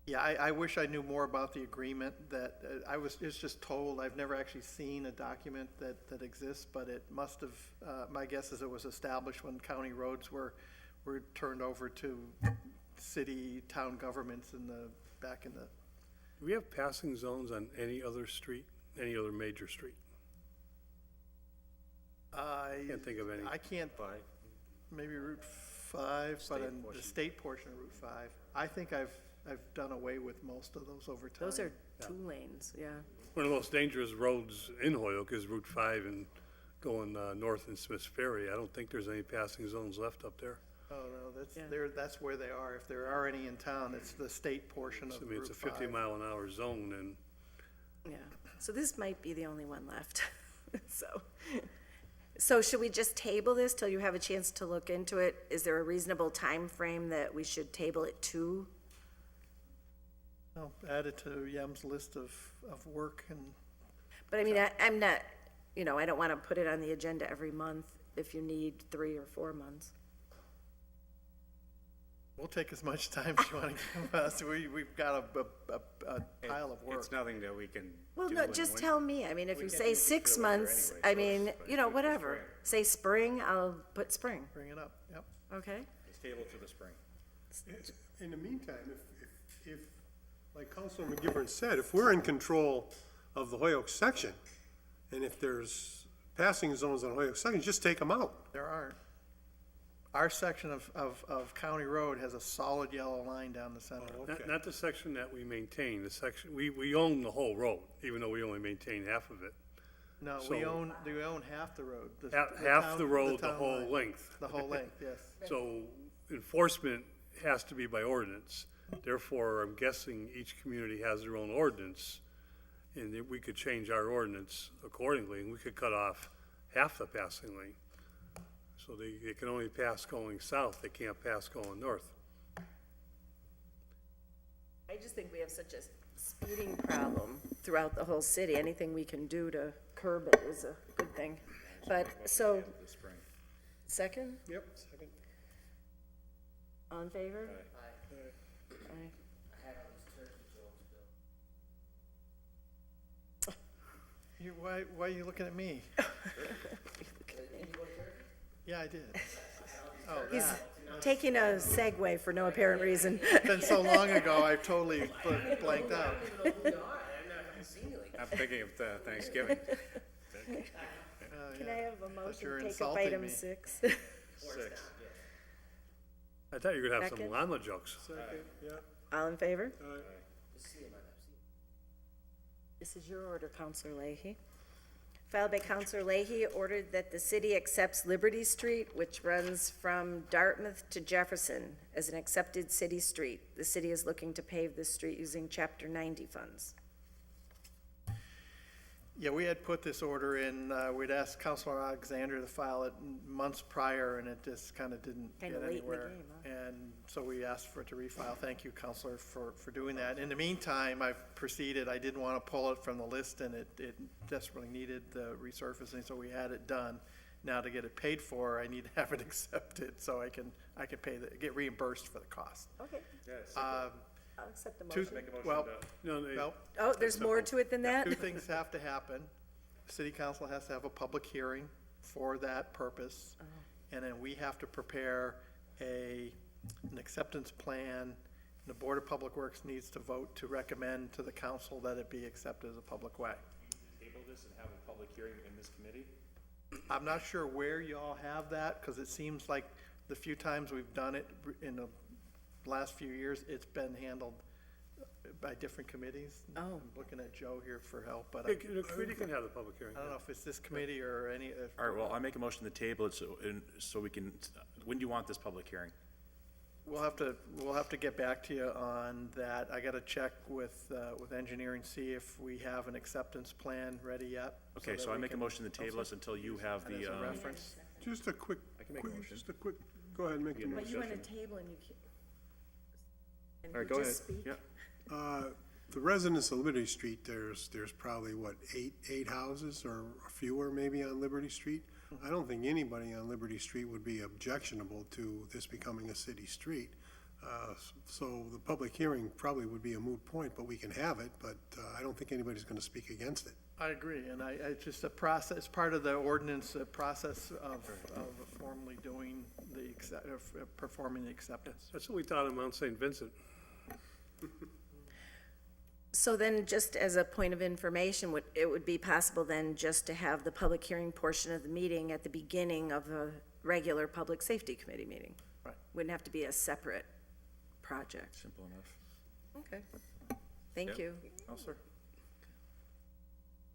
Yeah, I wish I knew more about the agreement that, it's just told, I've never actually seen a document that exists, but it must have, my guess is it was established when county roads were turned over to city, town governments back in the, Do we have passing zones on any other street, any other major street? Can't think of any. I can't, maybe Route 5, but in the state portion of Route 5. I think I've done away with most of those over time. those are 2 lanes, yeah. One of the most dangerous roads in Holyoke is Route 5 and going north in Smiths Ferry. I don't think there's any passing zones left up there. Oh, no, Yeah. that's where they are. If there are any in town, it's the state portion I of mean, Route it's a 5. 50-mile-an-hour zone, and Yeah, so this might be the only one left, So should we just table this till you have a chance to look into it? Is there a reasonable time frame that we should table it to? I'll add it to Yem's list of work, and But I mean, I'm not, you know, I don't want to put it on the agenda every month if you need 3 or 4 months. we'll take as much time as you want to give us. We've got a pile of work. It's nothing that we can Well, do no, in just winter. tell me, I mean, if you can say do it 6 through winter months, anyway, I so mean, it's- you know, whatever. Say spring, I'll put spring, Bring it up, yep. okay? It's table to the spring. In the meantime, if, like Councilman McGivern said, if we're in control of the Holyoke section, and if there's passing zones on Holyoke section, just take them out. There aren't. Our section of County Road has a solid yellow line down the center. Not the section that we maintain, the section, we own the whole road, even though we only maintain half of it. No, So- we own half the road. Half town- the road, the town whole line. length. The whole length, yes. So enforcement has to be by ordinance. Therefore, I'm guessing each community has their own ordinance, and that we could change our ordinance accordingly, and we could cut off half the passing lane. So they can only pass going south, they can't pass going north. I just think we have such a speeding problem throughout the whole city. Anything we can do to curb it is a good thing. But, so, second? Yep, second. All in favor? I Aye. had all these turkey jokes, Bill. Why are you looking at me? Yeah, I did. Oh, He's that. taking a segue for no apparent reason. It's been so long ago, I totally blanked out. I'm thinking of Thanksgiving. Can I have a motion you're to take up insulting item me. 6? I thought you were gonna have some Second. llama jokes. Second, yeah. All in favor? All right. This is your order, Counselor Leahy. Filed by Counselor Leahy, ordered that the city accepts Liberty Street, which runs from Dartmouth to Jefferson, as an accepted city street. The city is looking to pave this street using Chapter 90 funds. Yeah, we had put this order in, we'd asked Councilor Alexander to file it months prior, and it just kind of didn't get Kinda late in the anywhere. game, huh? And so we asked for it to refile. Thank you, Councilor, for doing that. In the meantime, I've proceeded, I didn't want to pull it from the list, and it desperately needed the resurfacing, so we had it done. Now, to get it paid for, I need to have it accepted, so I can get reimbursed for the cost. Okay, I'll accept the Two, motion. well, No, well, Oh, there's more to it than that? two things have to happen. City council has to have a public hearing for that purpose. And then we have to prepare an acceptance plan. The Board of Public Works needs to vote to recommend to the council that it be accepted as a public way. Table this and have a public hearing in this committee? I'm not sure where y'all have that, because it seems like the few times we've done it in the last few years, it's been handled by different committees. Oh. I'm looking at Joe here for help, but The committee can have the public hearing. I don't know if it's this committee or any. All right, well, I make a motion to table it so we can, when do you want this public hearing? We'll have to get back to you on that. I gotta check with engineering, see if we have an acceptance plan ready yet. Okay, that so I we make a can- motion to table us until you have and as the, a reference. Just a quick, can make a motion. go ahead and make the But motion. you want a table and you can't. And all right, you go ahead. just speak? Yeah. The residents of Liberty Street, there's probably, what, eight houses or fewer maybe on Liberty Street? I don't think anybody on Liberty Street would be objectionable to this becoming a city street. So the public hearing probably would be a moot point, but we can have it, but I don't think anybody's gonna speak against it. I agree, and it's just a process, part of the ordinance, a process of formally doing performing the acceptance. That's what we taught in Mount St. Vincent. So then, just as a point of information, it would be possible then just to have the public hearing portion of the meeting at the beginning of a regular Public Safety Committee meeting? Right. Wouldn't have to be a separate project. Simple enough. Okay. Thank you. Counselor?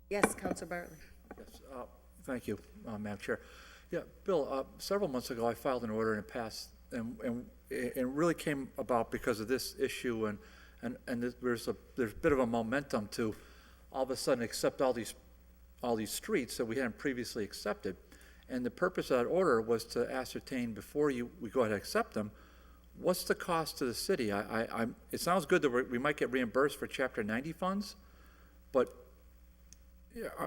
Yes, Counselor Bartley. Yes, thank you, Madam Chair. Yeah, Bill, several months ago, I filed an order and it passed, and it really came about because of this issue, and there's a bit of a momentum to all of a sudden accept all these streets that we hadn't previously accepted. And the purpose of that order was to ascertain before we go ahead and accept them, what's the cost to the city? It sounds good that we might get reimbursed for Chapter 90 funds, but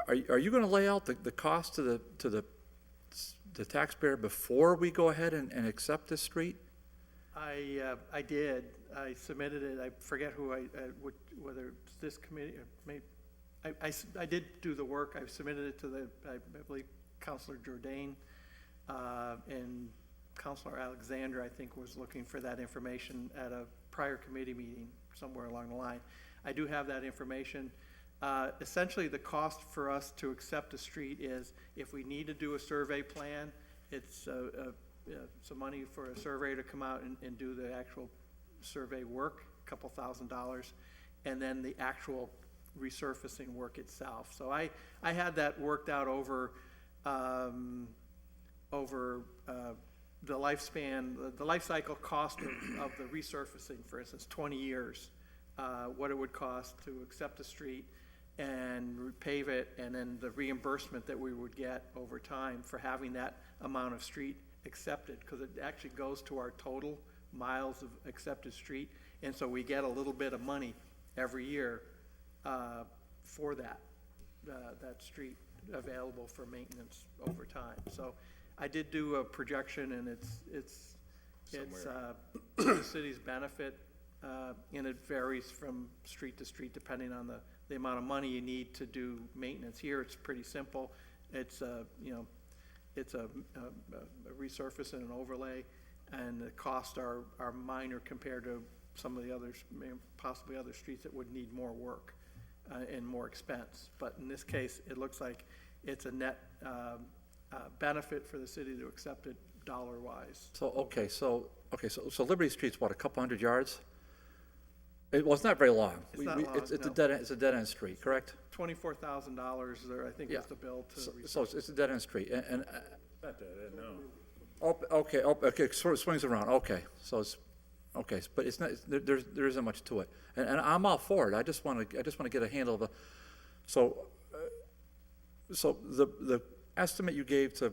are you going to lay out the cost to the taxpayer before we go ahead and accept this street? I did. I submitted it. I forget whether it's this committee or maybe. I did do the work. I submitted it to I believe, Councilor Jourdain, and Councilor Alexander, I think, was looking for that information at a prior committee meeting somewhere along the line. I do have that information. Essentially, the cost for us to accept a street is, if we need to do a survey plan, it's some money for a surveyor to come out and do the actual survey work, a couple $1,000s, and then the actual resurfacing work itself. So I had that worked out over the lifespan, the life cycle cost of the resurfacing, for instance, 20 years, what it would cost to accept a street and repave it, and then the reimbursement that we would get over time for having that amount of street accepted, because it actually goes to our total miles of accepted street, and so we get a little bit of money every year for that street available for maintenance over time. So I did do a projection, and it's to the city's benefit, and it varies from street to street depending on the amount of money you need to do maintenance. Here, it's pretty simple. It's it's a resurface and an overlay, and the costs are minor compared to some of the others, possibly other streets that would need more work and more expense. But in this case, it looks like it's a net benefit for the city to accept it dollar-wise. So Liberty Street's what, a couple hundred yards? Well, it's not very long. It's not long, It's a no. it's a dead-end street, correct? $24,000 there, I think, Yeah. was the bill to. So it's a dead-end street, and Not that, no. okay, sort of swings around, okay, so it's, okay, but it's not, there isn't much to it. And I'm all for it, I just wanna get a handle of the, so the estimate you gave to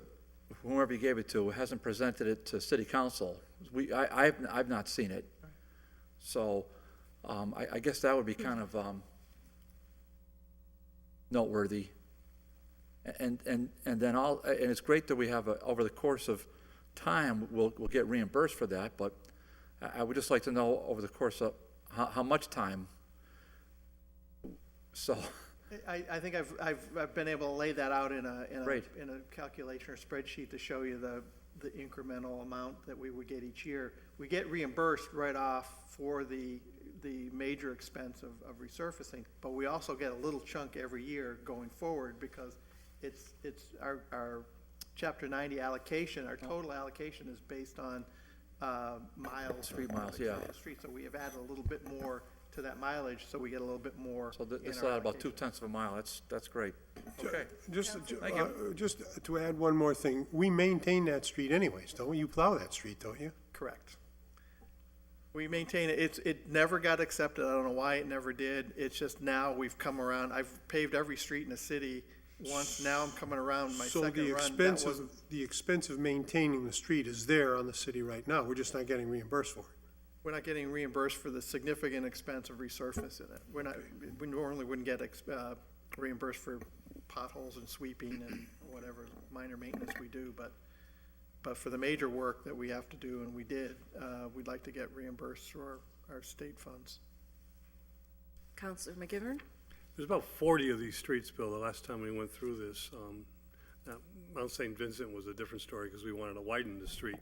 whoever you gave it to hasn't presented it to city council. I've not seen it. So, I guess that would be kind of, noteworthy. And then and it's great that we have, over the course of time, we'll get reimbursed for that, but I would just like to know over the course of, how much time? So, I think I've been able to lay that out in a Great. in a calculation or spreadsheet to show you the incremental amount that we would get each year. We get reimbursed right off for the major expense of resurfacing, but we also get a little chunk every year going forward, because it's our Chapter 90 allocation, our total allocation is based on miles. Street miles, yeah. Street, so we have added a little bit more to that mileage, so we get a little bit more. so in this our is about allocation. 0.2 of a mile, that's great. Okay, Just, Thank you. just to add one more thing, we maintain that street anyways, don't we? You plow that street, don't you? Correct. We maintain it. It never got accepted. I don't know why it never did. It's just now we've come around. I've paved every street in the city once. Now I'm coming around my So second the run. expense That of, wasn't, the expense of maintaining the street is there on the city right now, we're just not getting reimbursed for it. we're not getting reimbursed for the significant expense of resurfacing it. We normally wouldn't get reimbursed for potholes and sweeping and whatever minor maintenance we do, but for the major work that we have to do, and we did, we'd like to get reimbursed through our state funds. Counselor McGivern? There's about 40 of these streets, Bill, the last time we went through this. Now, Mount St. Vincent was a different story because we wanted to widen the street.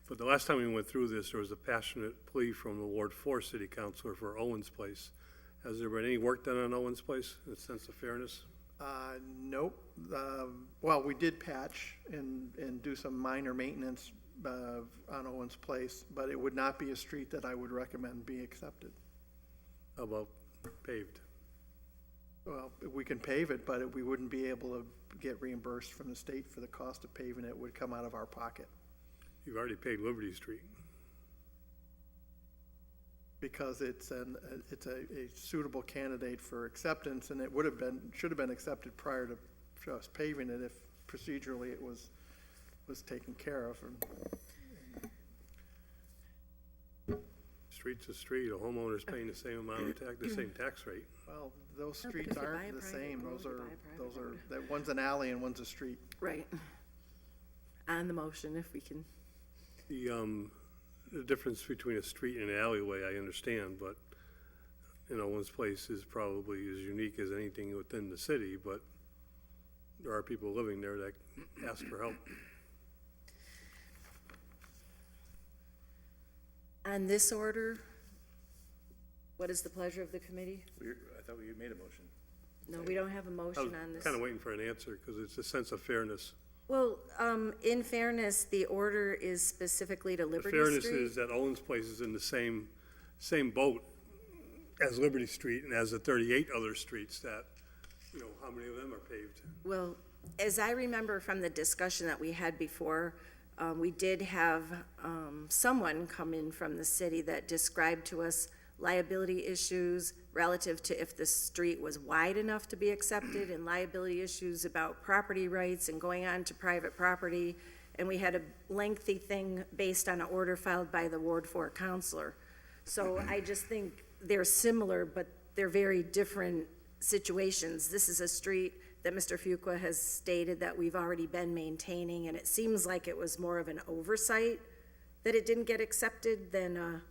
But the last time we went through this, there was a passionate plea from the Ward 4 city councilor for Owens Place. Has there been any work done on Owens Place in a sense of fairness? Nope. Well, we did patch and do some minor maintenance on Owens Place, but it would not be a street that I would recommend be accepted. How about paved? Well, we can pave it, but we wouldn't be able to get reimbursed from the state for the cost of paving it. It would come out of our pocket. You've already paid Liberty Street. Because it's a suitable candidate for acceptance, and it should have been accepted prior to us paving it if procedurally it was taken care of. Street's a street, a homeowner's paying the same amount of tax, the same tax rate. Well, those No, streets because you buy aren't a the private same. road, Those you are, buy a those private are, road. that one's an alley and one's a street. Right. On the motion, if we can. The difference between a street and an alleyway, I understand, but, Owens Place is probably as unique as anything within the city, but there are people living there that ask for help. On this order, what is the pleasure of the committee? I thought we made a motion. No, we don't have a I was motion on this. kind of waiting for an answer, because it's a sense of fairness. Well, in fairness, the order is specifically to The Liberty fairness Street. is that Owens Place is in the same boat as Liberty Street and as the 38 other streets that, how many of them are paved? Well, as I remember from the discussion that we had before, we did have someone come in from the city that described to us liability issues relative to if the street was wide enough to be accepted, and liability issues about property rights and going on to private property. And we had a lengthy thing based on an order filed by the Ward 4 counselor. So I just think they're similar, but they're very different situations. This is a street that Mr. Fuqua has stated that we've already been maintaining, and it seems like it was more of an oversight that it didn't get accepted than a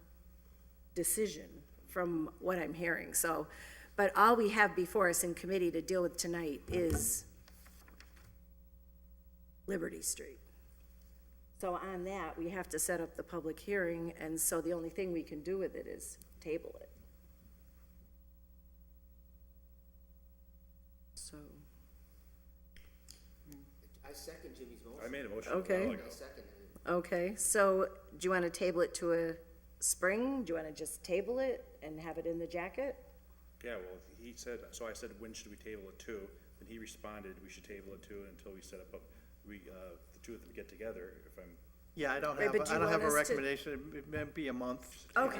decision from what I'm hearing. So, but all we have before us in committee to deal with tonight is Liberty Street. So on that, we have to set up the public hearing, and so the only thing we can do with it is table it. So, I second Jimmy's motion. I made a motion. Okay. a while ago. I seconded it. okay, so do you want to table it to a spring? Do you want to just table it and have it in the jacket? Yeah, well, he said, so I said, when should we table it to? And he responded, we should table it to until we set up the two of them get together, if I'm, Yeah, I don't Right, have, but you I don't have want a us to- recommendation, it may be a month. Okay,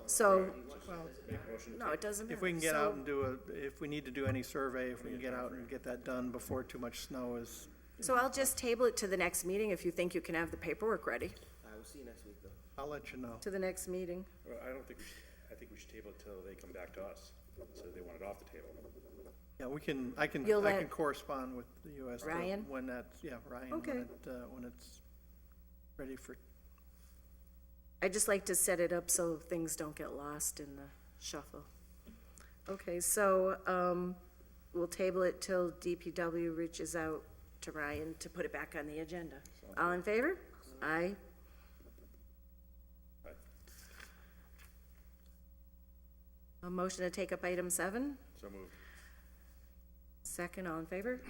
so, make a motion to no, it doesn't matter. If we can get So- out and do if we need to do any survey, if we can get out and get that done before too much snow is, So I'll just table it to the next meeting if you think you can have the paperwork ready, I will see you next week, though. I'll let you know. to the next meeting. well, I don't think we should, I think we should table it till they come back to us, so they want it off the table. Yeah, I can You'll I can let correspond with the US. Ryan? When that's, yeah, Ryan, Okay. when it's ready for, I'd just like to set it up so things don't get lost in the shuffle. Okay, so, we'll table it till DPW reaches out to Ryan to put it back on the agenda. All in favor? Aye. Aye. A motion to take up item 7? So moved. Second, all in favor?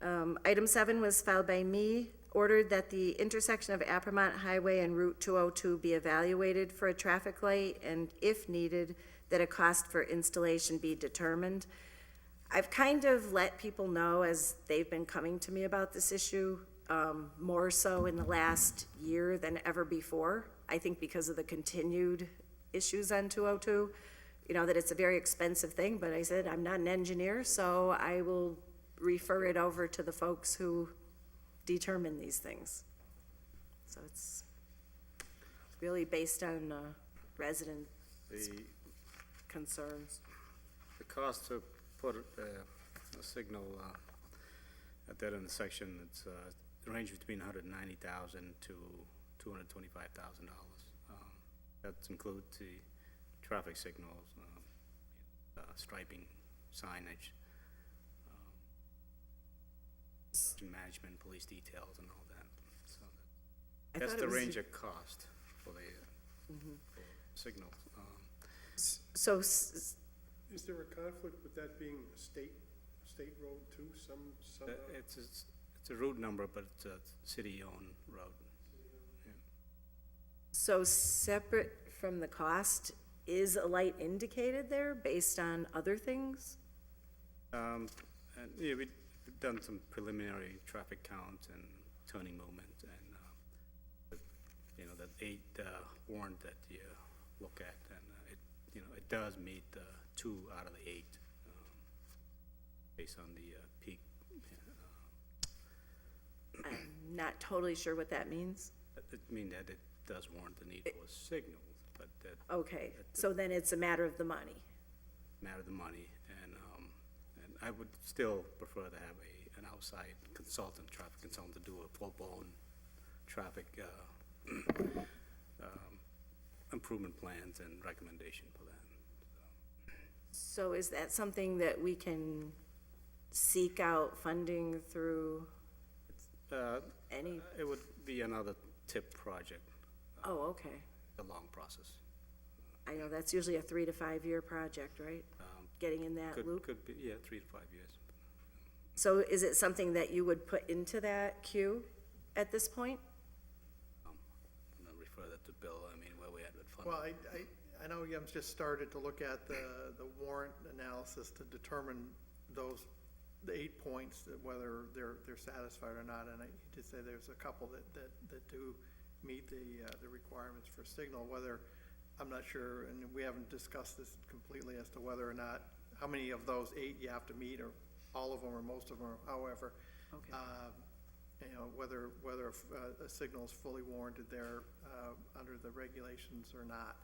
Item 7 was filed by me, ordered that the intersection of Apremont Highway and Route 202 be evaluated for a traffic light, and if needed, that a cost for installation be determined. I've kind of let people know as they've been coming to me about this issue, more so in the last year than ever before. I think because of the continued issues on 202, that it's a very expensive thing, but I said, I'm not an engineer, so I will refer it over to the folks who determine these things. So it's really based on resident concerns. The cost to put a signal at that intersection, it's range between $190,000 to $225,000. That includes the traffic signals, striping, signage, management, police details, and all that. So I that's thought the it was- range of cost for the for signals. So, is there a conflict with that being a state road too, somehow? It's a route number, but it's a city-owned road. so separate from the cost, is a light indicated there based on other things? And yeah, we've done some preliminary traffic counts and turning movement, and that 8 warrant that you look at, and it does meet 2 out of the 8 based on the peak. I'm not totally sure what that means. It means that it does warrant the need for signals, but that Okay, so then it's a matter of the money. matter the money, and I would still prefer to have an outside traffic consultant, to do a full-blown traffic improvement plans and recommendation for that. So is that something that we can seek out funding through any? It would be another TIP project, Oh, okay. a long process. I know that's usually a 3 to 5 year project, right? Getting in that loop? Could be, yeah, 3 to 5 years. So is it something that you would put into that queue at this point? I'm gonna refer that to Bill, I mean, where we at with funding. Well, I know Yem's just started to look at the warrant analysis to determine the 8 points, that whether they're satisfied or not, and he did say there's a couple that do meet the requirements for signal, whether, I'm not sure, and we haven't discussed this completely as to whether or not, how many of those 8 you have to meet, or all of them, or most of them, or however. Okay. You know, whether a signal is fully warranted there, under the regulations or not.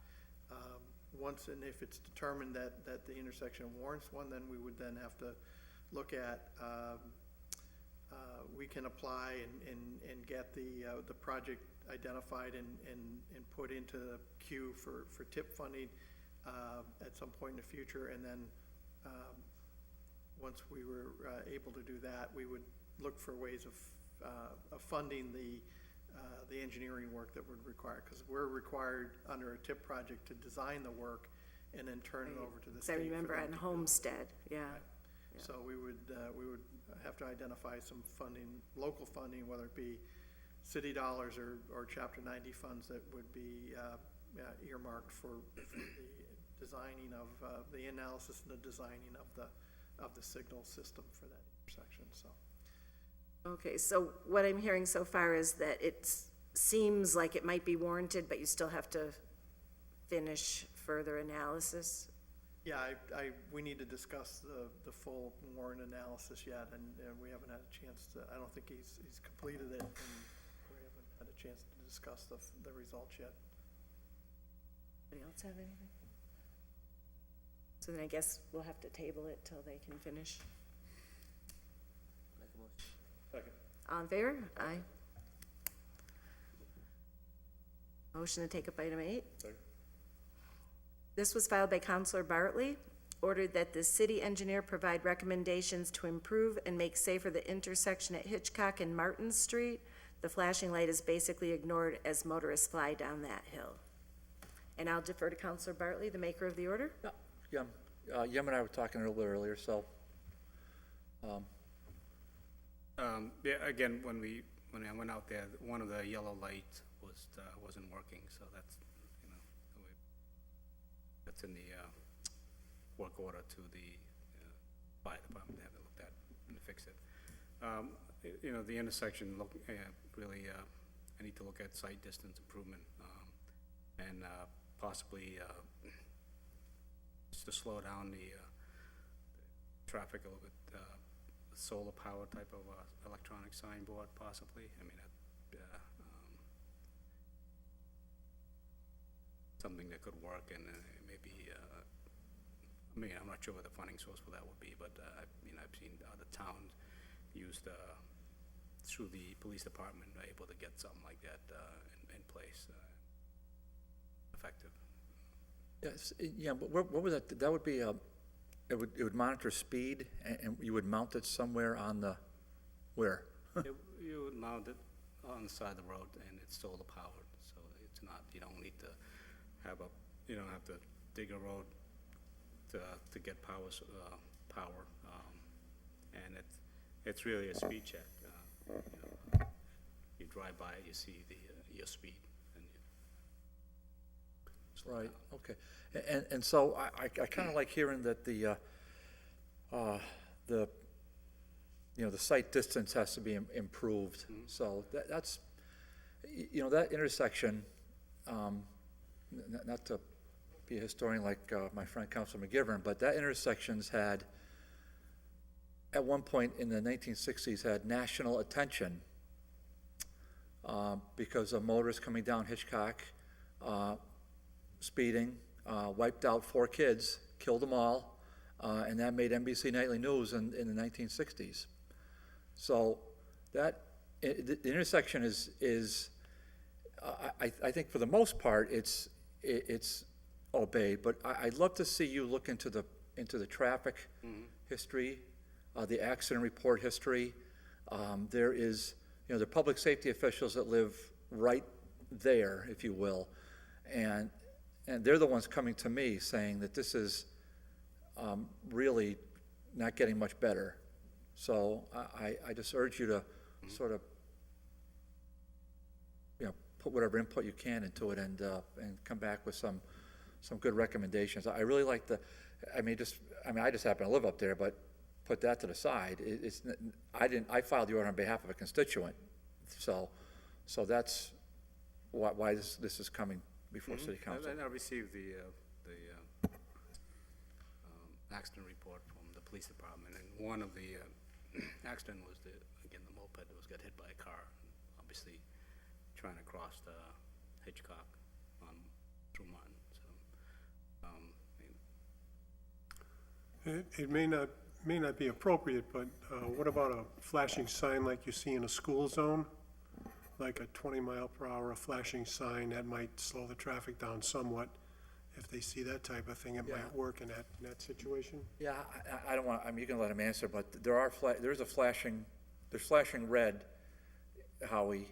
Once, and if it's determined that the intersection warrants one, then we would then have to look at, we can apply and get the project identified and put into the queue for TIP funding, at some point in the future, and then, once we were, able to do that, we would look for ways of funding the engineering work that would require, because we're required under a TIP project to design the work and then turn it over to the state. I remember for them on to build. Homestead, yeah. So we would have to identify some funding, local funding, whether it be city dollars or Chapter 90 funds that would be earmarked for the designing of, the analysis and the designing of the signal system for that intersection, so. Okay, so what I'm hearing so far is that it seems like it might be warranted, but you still have to finish further analysis? Yeah, we need to discuss the full warrant analysis yet, and we haven't had a chance to, I don't think he's completed it, and we haven't had a chance to discuss the results yet. Anybody else have anything? So then I guess we'll have to table it till they can finish. Make a motion. Second. All in favor? Aye. Motion to take up item 8. Second. This was filed by Counselor Bartley, ordered that the city engineer provide recommendations to improve and make safer the intersection at Hitchcock and Martin Street. The flashing light is basically ignored as motorists fly down that hill. And I'll defer to Counselor Bartley, the maker of the order. Yeah, Yem and I were talking a little bit earlier, so, Yeah, again, when I went out there, one of the yellow lights wasn't working, so that's, that's in the work order to the fire department. They have to look at and fix it. The intersection, really, I need to look at sight distance improvement, and possibly just to slow down the traffic a little bit, solar power type of electronic signboard possibly. I mean, something that could work, and maybe, I'm not sure what the funding source for that would be, but I've seen other towns used, through the police department, are able to get something like that in place, effective. yes, yeah, but what would that would be, it would monitor speed, and you would mount it somewhere on the, where? You would mount it on the side of the road, and it's solar powered, so it's not, you don't need to you don't have to dig a road to get power, and it's really a speed check. You drive by it, you see your speed, and you slow Right, down. okay. And so I kind of like hearing that the sight distance has to be improved. So that's, that intersection, not to be a historian like my friend Councilor McGivern, but that intersection's had, at one point in the 1960s, had national attention because of motorists coming down Hitchcock, speeding, wiped out 4 kids, killed them all, and that made NBC Nightly News in the 1960s. So the intersection is I think for the most part, it's obeyed, but I'd love to see you look into the traffic history, the accident report history. There is, the public safety officials that live right there, if you will, and they're the ones coming to me saying that this is really not getting much better. So I just urge you to sort of, put whatever input you can into it and come back with some good recommendations. I really like I just happen to live up there, but put that to the side. I filed the order on behalf of a constituent, so that's why this is coming before city council. And I received the accident report from the police department, and one of the accident was the moped that got hit by a car, obviously trying to cross the Hitchcock through Martin. So, It may not be appropriate, but what about a flashing sign like you see in a school zone? Like a 20-mile-per-hour flashing sign that might slow the traffic down somewhat. If they see that type of thing, it might work in that situation. Yeah, I don't want, you can let him answer, but there's flashing red, Howie,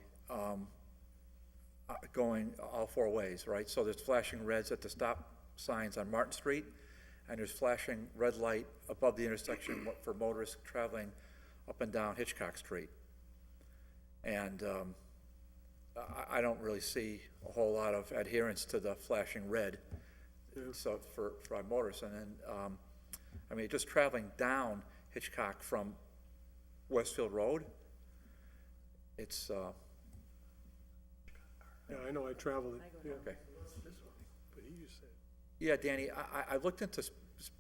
going all four ways, right? So there's flashing reds at the stop signs on Martin Street, and there's flashing red light above the intersection for motorists traveling up and down Hitchcock Street. And I don't really see a whole lot of adherence to the flashing red, so for our motorists. And then, just traveling down Hitchcock from Westfield Road, it's, Yeah, I know, I traveled it, yeah. okay. But he just said, Yeah, Danny, I looked into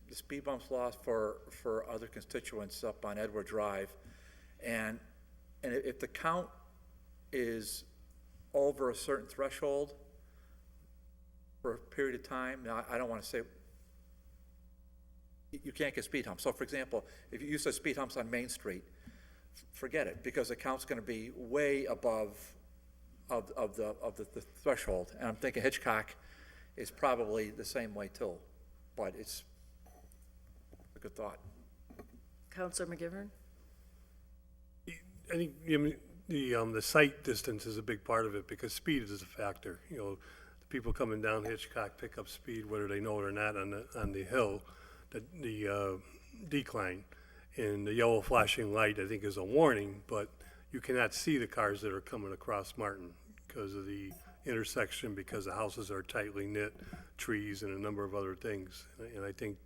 the speed bumps laws for other constituents up on Edward Drive, and if the count is over a certain threshold for a period of time, now, I don't want to say, you can't get speed humps. So, for example, if you use the speed humps on Main Street, forget it, because the count's going to be way above of the threshold. And I'm thinking Hitchcock is probably the same way too, but it's a good thought. Counselor McGivern? I think, the sight distance is a big part of it, because speed is a factor. The people coming down Hitchcock pick up speed, whether they know it or not, on the hill, the decline. And the yellow flashing light, I think, is a warning, but you cannot see the cars that are coming across Martin because of the intersection, because the houses are tightly knit, trees, and a number of other things. And I think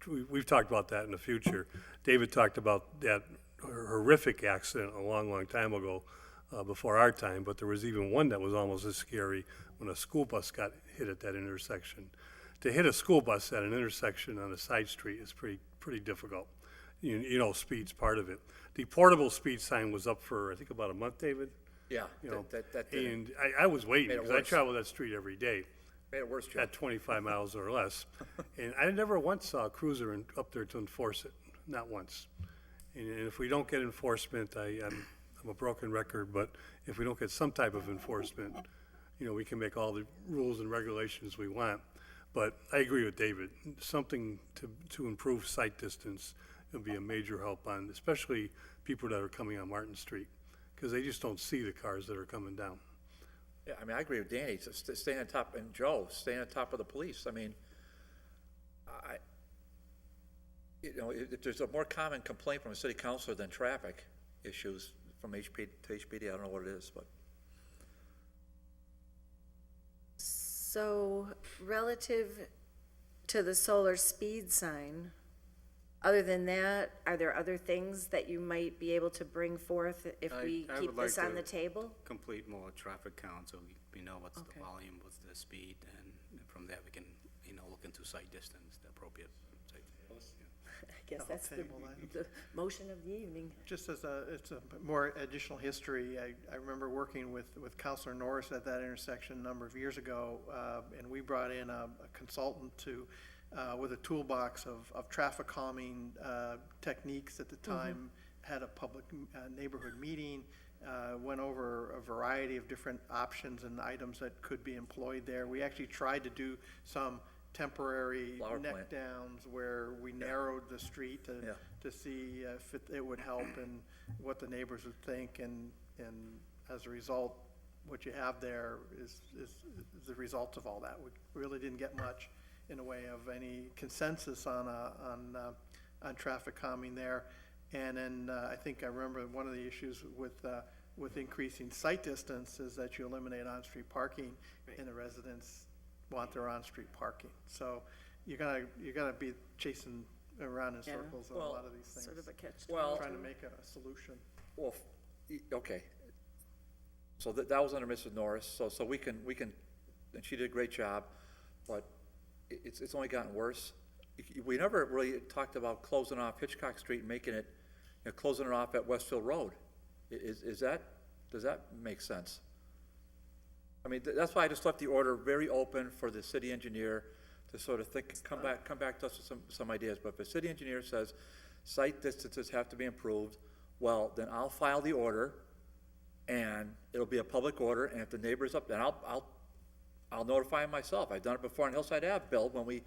we've talked about that in the future. David talked about that horrific accident a long, long time ago, before our time, but there was even one that was almost as scary when a school bus got hit at that intersection. To hit a school bus at an intersection on a side street is pretty difficult. Speed's part of it. The portable speed sign was up for, I think, about a month, David. Yeah, And I was waiting, Made it because I worse. travel that street every day Made it worse, Joe. at 25 miles or less. And I never once saw a cruiser up there to enforce it, not once. And if we don't get enforcement, I'm a broken record, but if we don't get some type of enforcement, we can make all the rules and regulations we want. But I agree with David, something to improve sight distance would be a major help on, especially people that are coming on Martin Street, because they just don't see the cars that are coming down. Yeah, I agree with Danny, staying on top, and Joe, staying on top of the police. If there's a more common complaint from a city councilor than traffic issues from HP to HPD, I don't know what it is, but. So relative to the solar speed sign, other than that, are there other things that you might be able to bring forth if we I keep would this like on to the table? complete more traffic count, so we know what's Okay. the volume, what's the speed, and from there we can, look into sight distance, the appropriate sight. I guess that's the table that. motion of the evening. Just as it's a more additional history, I remember working with Counselor Norris at that intersection a number of years ago, and we brought in a consultant with a toolbox of traffic calming techniques at the time, had a public neighborhood meeting, went over a variety of different options and items that could be employed there. We actually tried to do some temporary Flower neck plant. downs where we narrowed the street Yeah. to see if it would help and what the neighbors would think, and as a result, what you have there is the results of all that. We really didn't get much in a way of any consensus on traffic calming there. And then, I think I remember one of the issues with increasing site distance is that you eliminate on-street parking, and the residents want their on-street parking. So you're gonna be chasing around in Yeah. circles on a lot of these things. Sort of a catch. Well, Trying to make a solution. well, okay. So that was under Mrs. Norris, so we can, and she did a great job, but it's only gotten worse. We never really talked about closing off Hitchcock Street and making it, closing it off at Westfield Road. Does that make sense? I mean, that's why I just left the order very open for the city engineer to sort of think, come back to us with some ideas. But if the city engineer says site distances have to be improved, well, then I'll file the order, and it'll be a public order, and if the neighbor's up, then I'll notify him myself. I've done it before on Hillside Ave, Bill, when we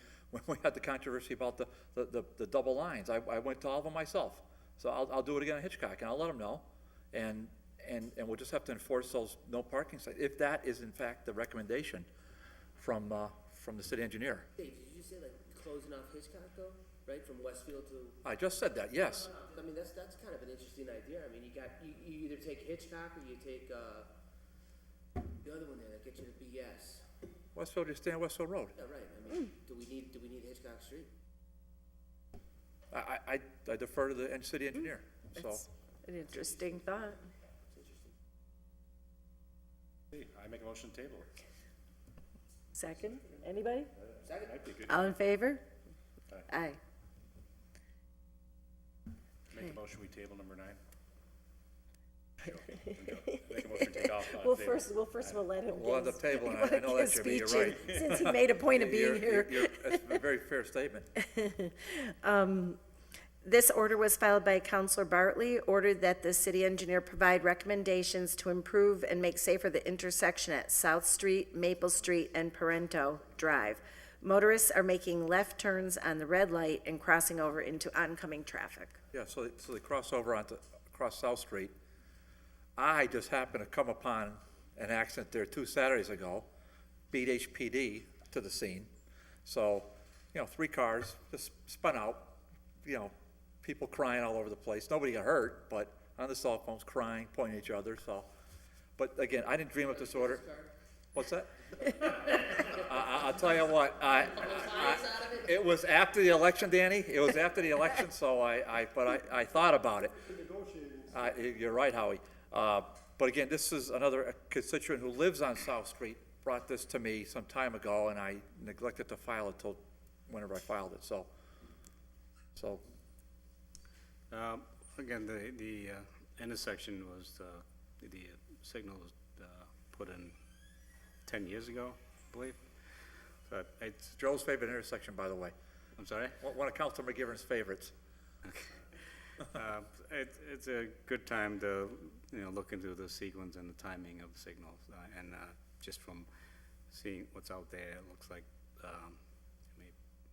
had the controversy about the double lines. I went to all of them myself. So I'll do it again on Hitchcock, and I'll let them know. And we'll just have to enforce those no parking signs, if that is in fact the recommendation from the city engineer. Dave, did you say like closing off Hitchcock though, right, from Westfield to? I just said that, yes. I mean, that's kind of an interesting idea. I mean, you either take Hitchcock or you take, the other one there that gets you to BS. Westfield, you stay on Westfield Road. Yeah, right, I mean, do we need Hitchcock Street? I defer to the city engineer, so. It's an interesting thought. I make a motion to table it. Second, anybody? Second. Might be good. All in favor? Aye. Make a motion, we table number 9. Make a motion to take off. Well, table. first we'll let him We'll end give up tabling his- it. I know that, his Jimmy, you're speech right. in, since he made a point of being here. That's a very fair statement. This order was filed by Counselor Bartley, ordered that the city engineer provide recommendations to improve and make safer the intersection at South Street, Maple Street, and Parento Drive. Motorists are making left turns on the red light and crossing over into oncoming traffic. Yeah, so they cross over across South Street. I just happened to come upon an accident there 2 Saturdays ago, beat HPD to the scene. So, 3 cars just spun out, people crying all over the place. Nobody got hurt, but on the cell phones, crying, pointing at each other, so. But again, I didn't dream up this order. What's that? I'll tell you what, it was after the election, Danny. It was after the election, so I thought about it. You're right, Howie. But again, this is another constituent who lives on South Street, brought this to me some time ago, and I neglected to file it till whenever I filed it, so. Again, the intersection was, the signal was put in 10 years ago, I believe. So It's Joe's favorite intersection, by the way. I'm sorry? One of Councilor McGivern's favorites. It's a good time to, look into the sequence and the timing of the signals. And just from seeing what's out there, it looks like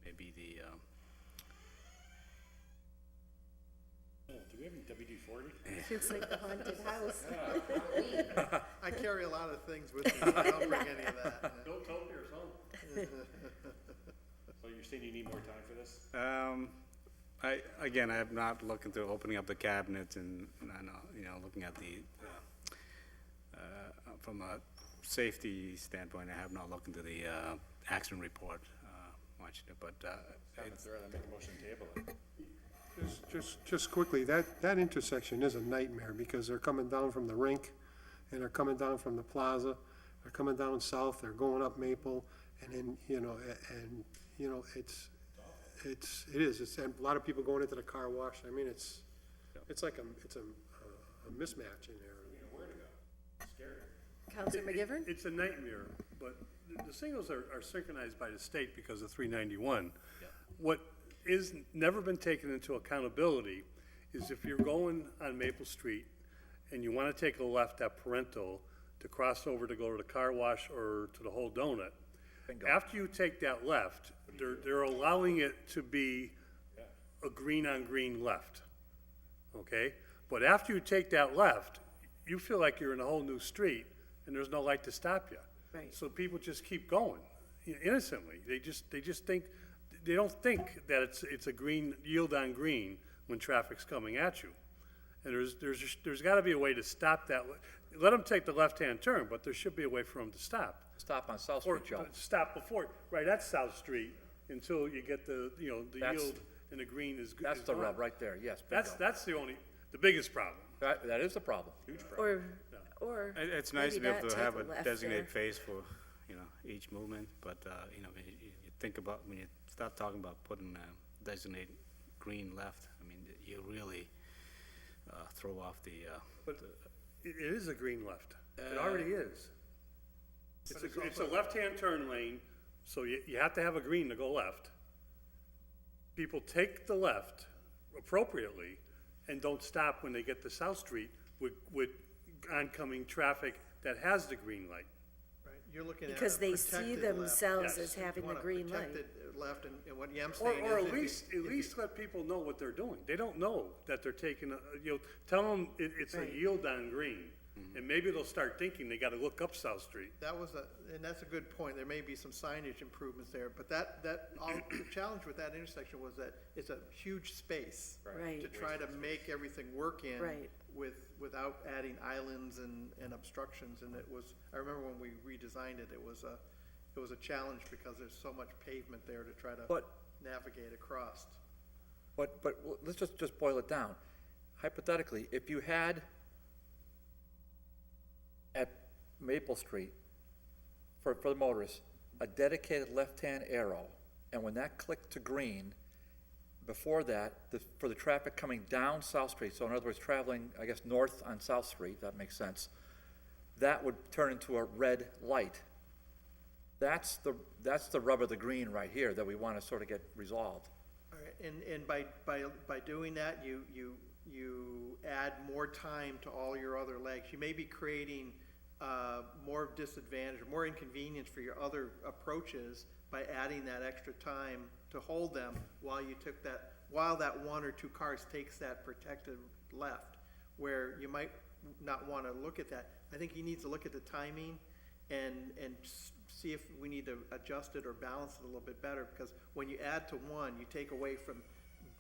maybe the, Do we have any WD-40? Feels like the haunted house. I carry a lot of things with me, so I don't bring any of that. Don't tell me or something. So you're saying you need more time for this? I have not looked into opening up the cabinets and looking at the, from a safety standpoint, I have not looked into the accident report much, but I make a motion to table it. Just quickly, that intersection is a nightmare, because they're coming down from the rink, and they're coming down from the plaza, they're coming down south, they're going up Maple, and then, it is, and a lot of people going into the car wash. I mean, it's like a mismatch in there. Counselor McGivern? It's a nightmare, but the signals are synchronized by the state because of 391. What is never been taken into accountability is if you're going on Maple Street and you want to take a left at Parento to cross over to go to the car wash or to the Whole Donut, after you take that left, they're allowing it to be a green on green left, okay? But after you take that left, you feel like you're in a whole new street and there's no light to stop you. Right. So people just keep going innocently. They just think, they don't think that it's a green, yield on green when traffic's coming at you. And there's gotta be a way to stop that. Let them take the left-hand turn, but there should be a way for them to stop. Stop on South Or Street, Joe. stop before, right at South Street until you get the, the That's- yield and the green is That's is the gone. rub right there, yes. bingo. That's the biggest problem. That is the problem. Huge problem. Or It's nice to maybe be able not to take have a a left designated there. phase for, each movement, but, when you think about, when you start talking about putting designated green left, I mean, you really throw off the, But it is a green left. It already is. It's a left-hand turn lane, so you have to have a green to go left. People take the left appropriately and don't stop when they get to South Street with oncoming traffic that has the green light. Right, you're looking at a Because they see protected left. themselves Yes. as having You the want a green light. protected left, and what Yem's Or, saying is. or if at you- least, if you- let people know what they're doing. They don't know that they're taking, tell them it's a Right. yield on green. And maybe they'll start thinking they gotta look up South Street. And that's a good point, there may be some signage improvements there, but the challenge with that intersection was that it's a huge space. Right. To try to make everything work in. Right. Without adding islands and obstructions, and I remember when we redesigned it, it was a challenge because there's so much pavement there to try to But- navigate across. But let's just boil it down. Hypothetically, if you had at Maple Street, for the motorists, a dedicated left-hand arrow, and when that clicked to green, before that, for the traffic coming down South Street, so in other words, traveling, I guess, north on South Street, that makes sense, that would turn into a red light. That's the rub of the green right here that we want to sort of get resolved. All right, and by doing that, you add more time to all your other legs. You may be creating more disadvantage, or more inconvenience for your other approaches by adding that extra time to hold them while that one or two cars takes that protected left, where you might not want to look at that. I think he needs to look at the timing and see if we need to adjust it or balance it a little bit better, because when you add to one, you take away from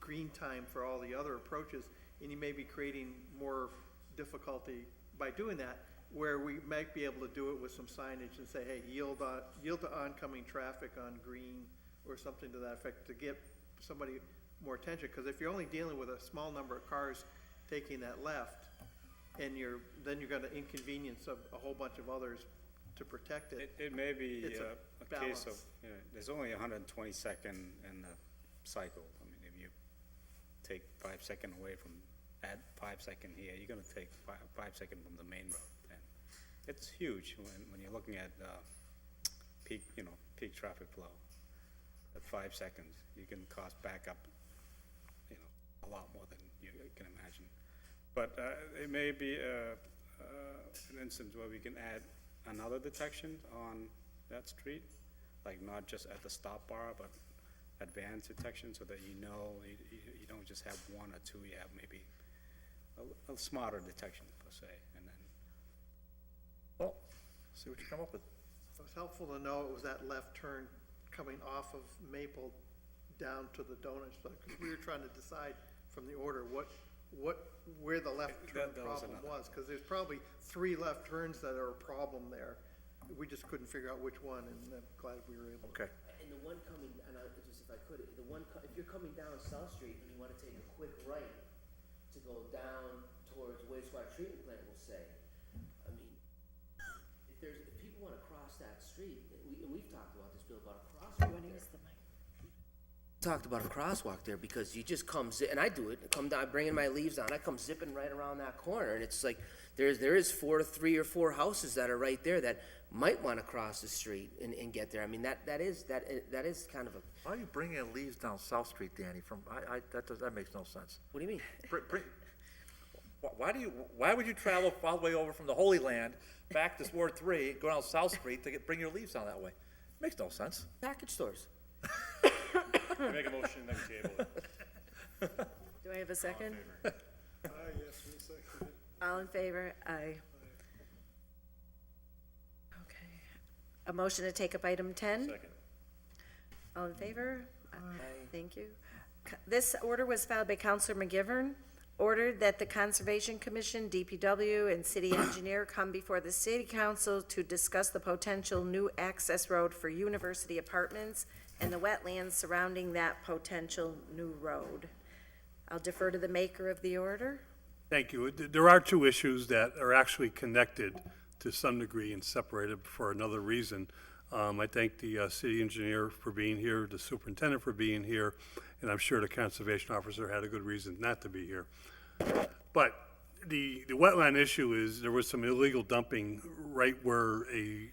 green time for all the other approaches, and you may be creating more difficulty by doing that, where we might be able to do it with some signage and say, hey, yield to oncoming traffic on green, or something to that effect, to get somebody more attention, because if you're only dealing with a small number of cars taking that left, and then you're gonna inconvenience a whole bunch of others to protect it. it may be It's a case of, balance. there's only 120-second in the cycle. I mean, if you take 5 seconds away from, add 5 seconds here, you're gonna take 5 seconds from the main road. And it's huge when you're looking at peak traffic flow. At 5 seconds, you can cost backup, a lot more than you can imagine. But it may be an instance where we can add another detection on that street, like not just at the stop bar, but advanced detection, so that you don't just have one or two, you have maybe a smarter detection per se, and then. Well, see what you come up with. It was helpful to know it was that left turn coming off of Maple down to the donut store, because we were trying to decide from the order where the left turn That was problem another. was, because there's probably 3 left turns that are a problem there. We just couldn't figure out which one, and I'm glad we were able to. Okay. And the one coming, and just if I could, if you're coming down South Street and you wanna take a quick right to go down towards wastewater treatment plant, we'll say, I mean, if people wanna cross that street, we've talked about this, Bill, about a crosswalk there. Talked about a crosswalk there, because you just and I do it, come down, bringing my leaves down, I come zipping right around that corner, and it's like, there is 3 or 4 houses that are right there that might wanna cross the street and get there. I mean, that is kind of a, Why are you bringing leaves down South Street, Danny, that makes no sense. what do you mean? Why would you travel all the way over from the Holy Land back to Ward 3, go down South Street to bring your leaves down that way? Makes no sense. Package stores. I make a motion that we table it. Do I have a second? Yes, we second it. All in favor? Aye. Okay. A motion to take up item 10? Second. All in favor? Aye. Thank you. This order was filed by Counselor McGivern. Ordered that the Conservation Commission, DPW, and city engineer come before the city council to discuss the potential new access road for University Apartments and the wetlands surrounding that potential new road. I'll defer to the maker of the order. Thank you. There are two issues that are actually connected to some degree and separated for another reason. I thank the city engineer for being here, the superintendent for being here, and I'm sure the conservation officer had a good reason not to be here. But the wetland issue is there was some illegal dumping right where a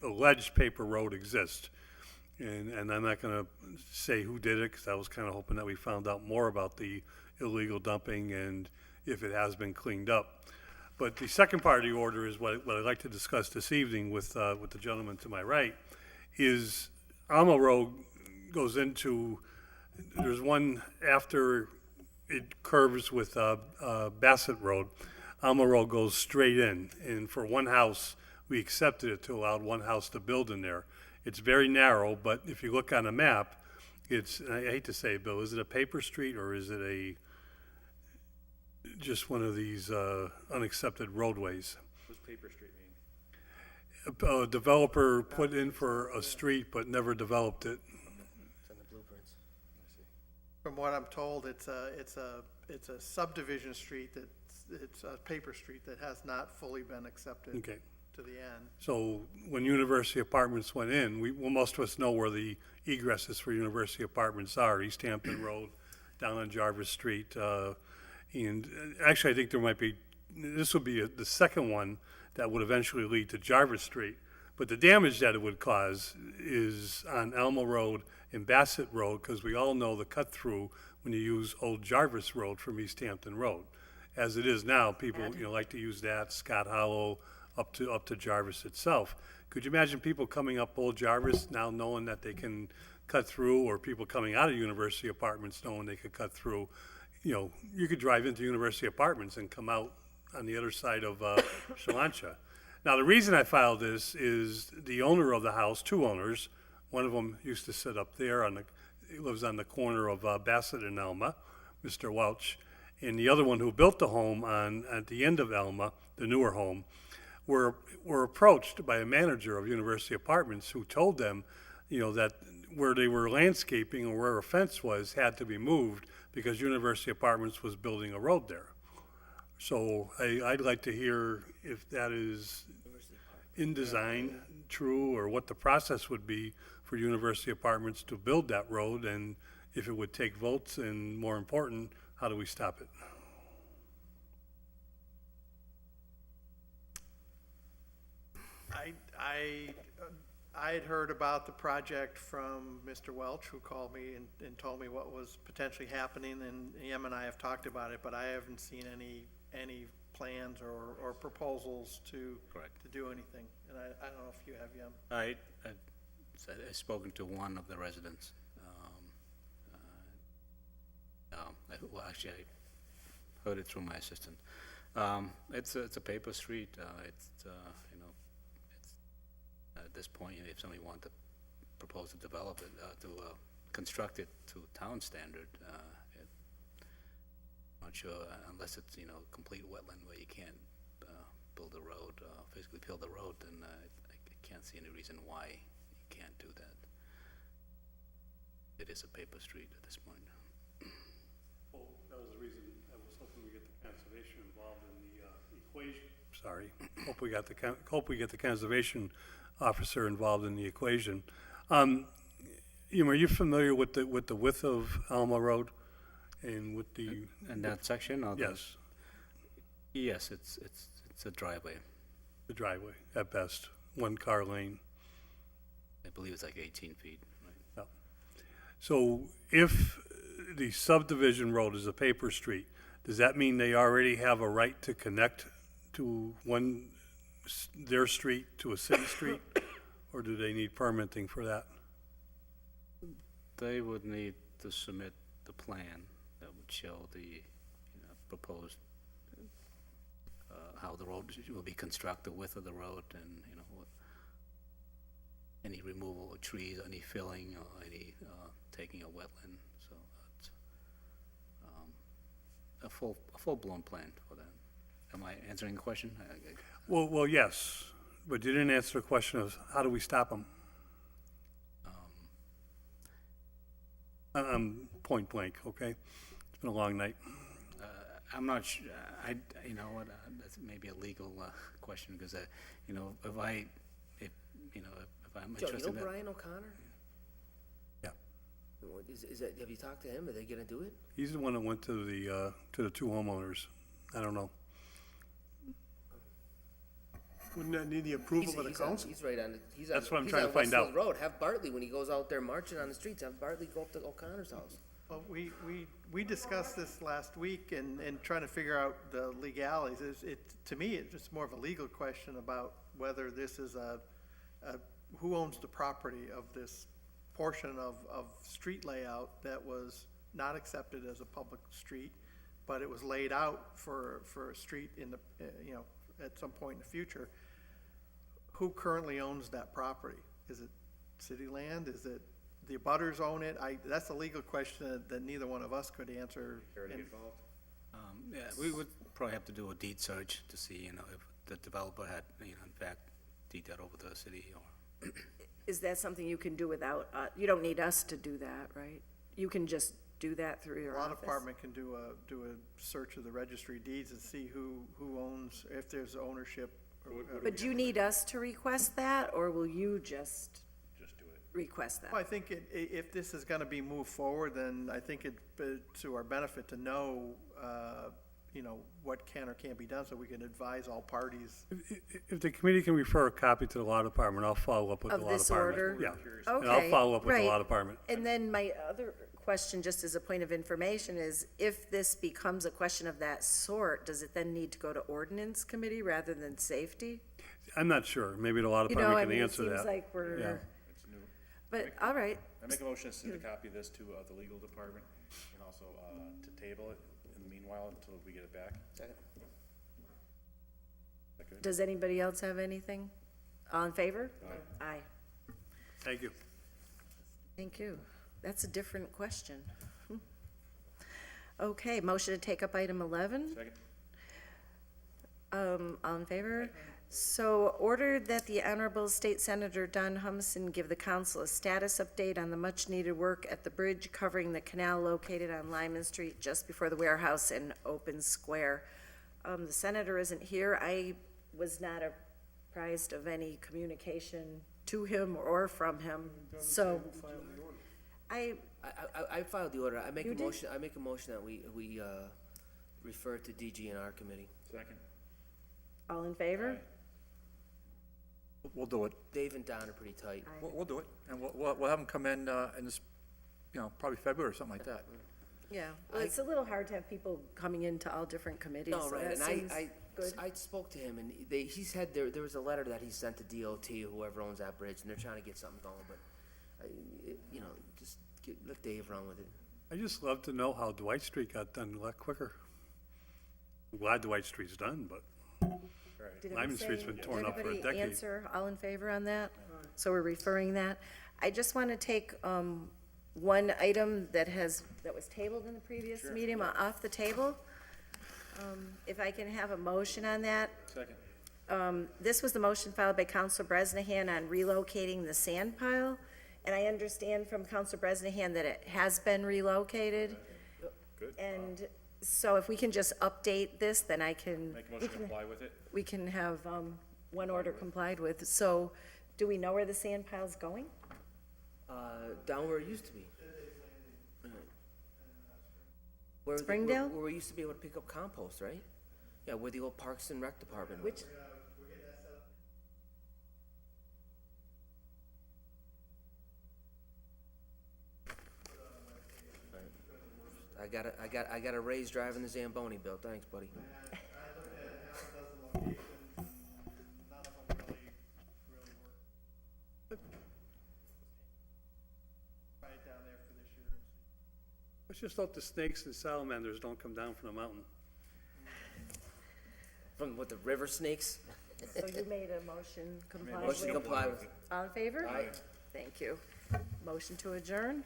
alleged paper road exists. And I'm not going to say who did it, because I was kind of hoping that we found out more about the illegal dumping and if it has been cleaned up. But the second part of the order is what I'd like to discuss this evening with the gentleman to my right, is Alma Road goes into, there's one after it curves with Bassett Road. Alma Road goes straight in, and for one house, we accepted it to allow one house to build in there. It's very narrow, but if you look on a map, it's, I hate to say it, Bill, is it a paper street or is it just one of these unaccepted roadways? What's Paper Street mean? A developer put in for a street but never developed it. It's in the blueprints. From what I'm told, it's a subdivision street it's a paper street that has not fully been accepted Okay. to the end. So when University Apartments went in, well, most of us know where the egresses for University Apartments are, East Hampton Road, down on Jarvis Street. And actually, I think there might be, this would be the second one that would eventually lead to Jarvis Street. But the damage that it would cause is on Alma Road and Bassett Road, because we all know the cut-through when you use Old Jarvis Road from East Hampton Road. As it is now, people like to use that, Scott Hollow, up to Jarvis itself. Could you imagine people coming up Old Jarvis now knowing that they can cut through, or people coming out of University Apartments knowing they could cut through? You know, you could drive into University Apartments and come out on the other side of Shalancha. Now, the reason I filed this is the owner of the house, two owners, one of them used to sit up there he lives on the corner of Bassett and Elma, Mr. Welch, and the other one who built the home at the end of Elma, the newer home, were approached by a manager of University Apartments who told them, you know, that where they were landscaping or where a fence was had to be moved because University Apartments was building a road there. So I'd like to hear if that is in design true, or what the process would be for University Apartments to build that road, and if it would take votes, and more important, how do we stop it? I had heard about the project from Mr. Welch, who called me and told me what was potentially happening, and him and I have talked about it, but I haven't seen any plans or proposals to do anything. And I don't know if you have, Yem. I've spoken to one of the residents. Well, actually, I heard it through my assistant. It's a paper street. At this point, if somebody wanted to propose to develop it, to construct it to town standard, I'm not sure, unless it's, complete wetland where you can't build a road, physically build a road, then I can't see any reason why you can't do that. It is a paper street at this point. Well, that was the reason I was hoping we get the conservation involved in the equation. Sorry, hope we get the conservation officer involved in the equation. Are you familiar with the width of Alma Road and with the? In that section? Or Yes. Yes, it's a driveway. The driveway, at best, one car lane. I believe it's like 18 feet, right? Yeah. So if the subdivision road is a paper street, does that mean they already have a right to connect to their street to a city street? Or do they need permitting for that? They would need to submit the plan that would show the proposed, how the road will be constructed, width of the road, and, any removal of trees, any filling, or any taking a wetland. So a full-blown plan for that. Am I answering the question? Well, yes, but you didn't answer the question of how do we stop them? Point blank, okay? It's been a long night. I'm not sure, you know what, that's maybe a legal question, because, you know, if I'm Joe, interested you in know that. Brian O'Connor? Yeah. Is that, have you talked to him? Are they gonna do it? He's the one that went to the two homeowners. I don't know. Wouldn't that need the approval of the He's on- council? He's right on, he's on. That's what I'm he's trying on to find Westfield out. Road. Have Bartley, when he goes out there marching on the streets, have Bartley go up to O'Connor's house. Well, we discussed this last week and trying to figure out the legalities. To me, it's just more of a legal question about whether this is who owns the property of this portion of street layout that was not accepted as a public street, but it was laid out for a street in the, at some point in the future. Who currently owns that property? Is it city land? Is it the abutters own it? That's a legal question that neither one of us could answer. involved? Yeah, we would probably have to do a deed search to see, you know, if the developer had, you know, in fact, deed that over to the city, or, Is that something you can do without, you don't need us to do that, right? You can just do that through your Law office? department can do a search of the registry of deeds and see who owns, if there's ownership. But do you need us to request that, or will you just request that? Well, I think if this is gonna be moved forward, then I think it's to our benefit to know, what can or can't be done, so we can advise all parties. If the committee can refer a copy to the law department, I'll follow up with the Of law this department. order? Yeah. Okay, And I'll follow up with the law right. department. And then my other question, just as a point of information, is if this becomes a question of that sort, does it then need to go to ordinance committee rather than safety? I'm not sure. Maybe the law You know, department I can mean, it answer that. seems like Yeah. we're, It's new. but, all right. I make a motion to send a copy of this to the legal department and also to table it in the meanwhile until we get it back. Second. Is that good? Does anybody else have anything? All in favor? Aye. Thank you. Thank you. That's a different question. Okay, motion to take up item 11. Second? All in favor? So ordered that the Honorable State Senator Don Humson give the council a status update on the much-needed work at the bridge covering the canal located on Lyman Street just before the warehouse and Open Square. The senator isn't here. I was not apprised of any communication to him or from him, so I filed the order. I make You a did? motion, that we refer to DGNR committee. Second? all in favor? We'll do it. Dave and Don are pretty tight. We'll do it, and we'll have them come in this, probably February or something like that. Yeah, well, it's a little hard to have people coming into all different committees, No, so right, that and seems I good. spoke to him, and he said there was a letter that he sent to DOT, whoever owns that bridge, and they're trying to get something going, but, just let Dave run with it. I just love to know how Dwight Street got done a lot quicker. I'm glad Dwight Street's done, but Did Lyman Street's everybody- been torn up for a everybody decade. answer, all in favor on that? So we're referring that. I just want to take one item that was tabled in the previous meeting off the table. If I can have a motion on that. Second? This was the motion filed by Council Bresnahan on relocating the sand pile. And I understand from Council Bresnahan that it has been relocated. Good. And so if we can just update this, then I can. Make a motion to comply with it? We can have one order complied with. So do we know where the sand pile's going? Down where it used to be. Springdale? Where we used to be able to pick up compost, right? Yeah, where the old Parks and Rec department was. Which, I got a raise driving the Zamboni, Bill. Thanks, buddy. I looked at half a dozen locations, and none of them really work. Try it down there for this year and see. Let's just hope the snakes and salamanders don't come down from the mountain. From what, the river snakes? so you made a motion complied Motion to with? comply with. All in favor? Aye. Thank you. Motion to adjourn?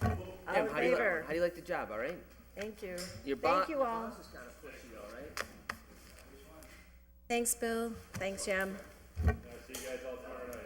Tim, All in favor? how do you like the job, all right? Thank you. Your Thank you all. boss is kinda pushy, all right? Thanks, Bill. Thanks, Jem. See you guys all tomorrow night.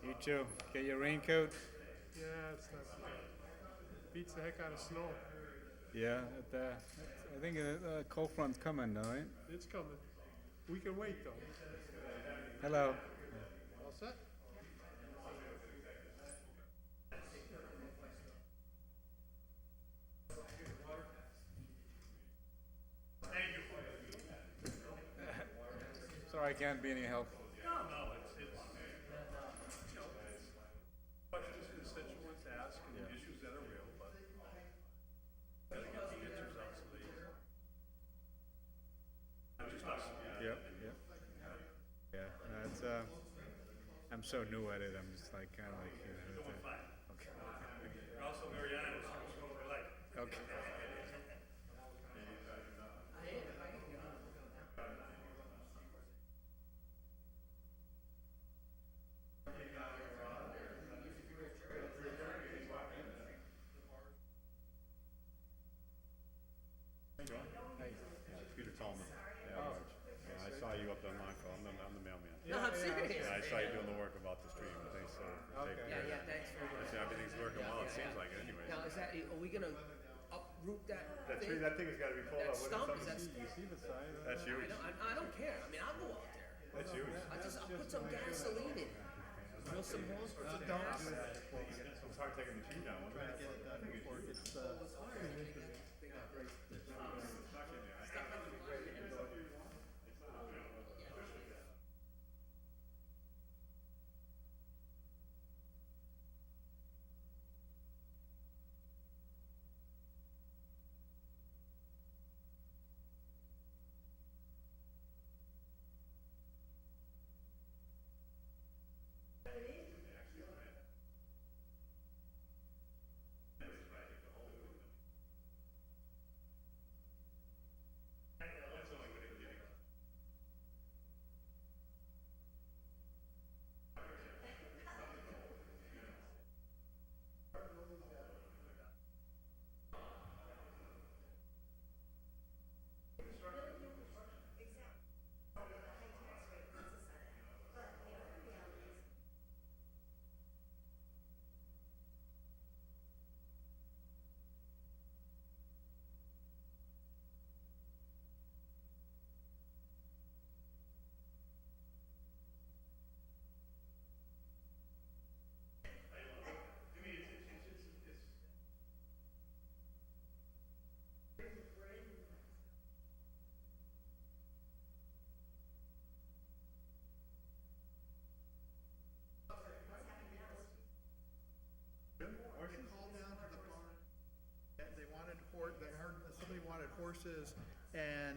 You too. Get your raincoat? Yeah, it's not, beats the heck out of snow. Yeah, I think a cold front's coming, all right? It's coming. We can wait, though. Hello. All set? Sorry, I can't be any help. No, it's, you know, questions constituents ask and issues that are real, but gotta get the answers out so they, not just us. Yep, yep. Yeah, that's, I'm so new at it, I'm just like, kinda like, You're doing fine. okay. You're also very honest, which is what we like. Okay. Peter Tallman. Yeah, I saw you up on my phone. I'm the mailman. No, I'm serious. Yeah, I saw you doing the work about the stream. Thanks for taking Yeah, care of yeah, thanks for it. I see everything's working well. It seems like it anyway. Now, is that, are we gonna uproot that That thing? tree, that thing has got to be pulled That out. What stump, is is that? You see the sign? That's huge. I don't care, I mean, I'll go out there. That's huge. I'll put some gasoline in, drill some holes, put some gas. It's hard taking the tree down. Trying to get it done before it gets, somebody wanted horses, and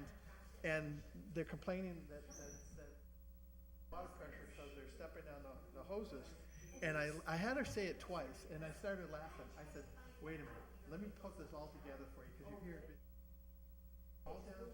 they're complaining that water pressure because they're stepping on the hoses. And I had her say it twice, and I started laughing. I said, wait a minute, let me put this all together for you, because you hear it all down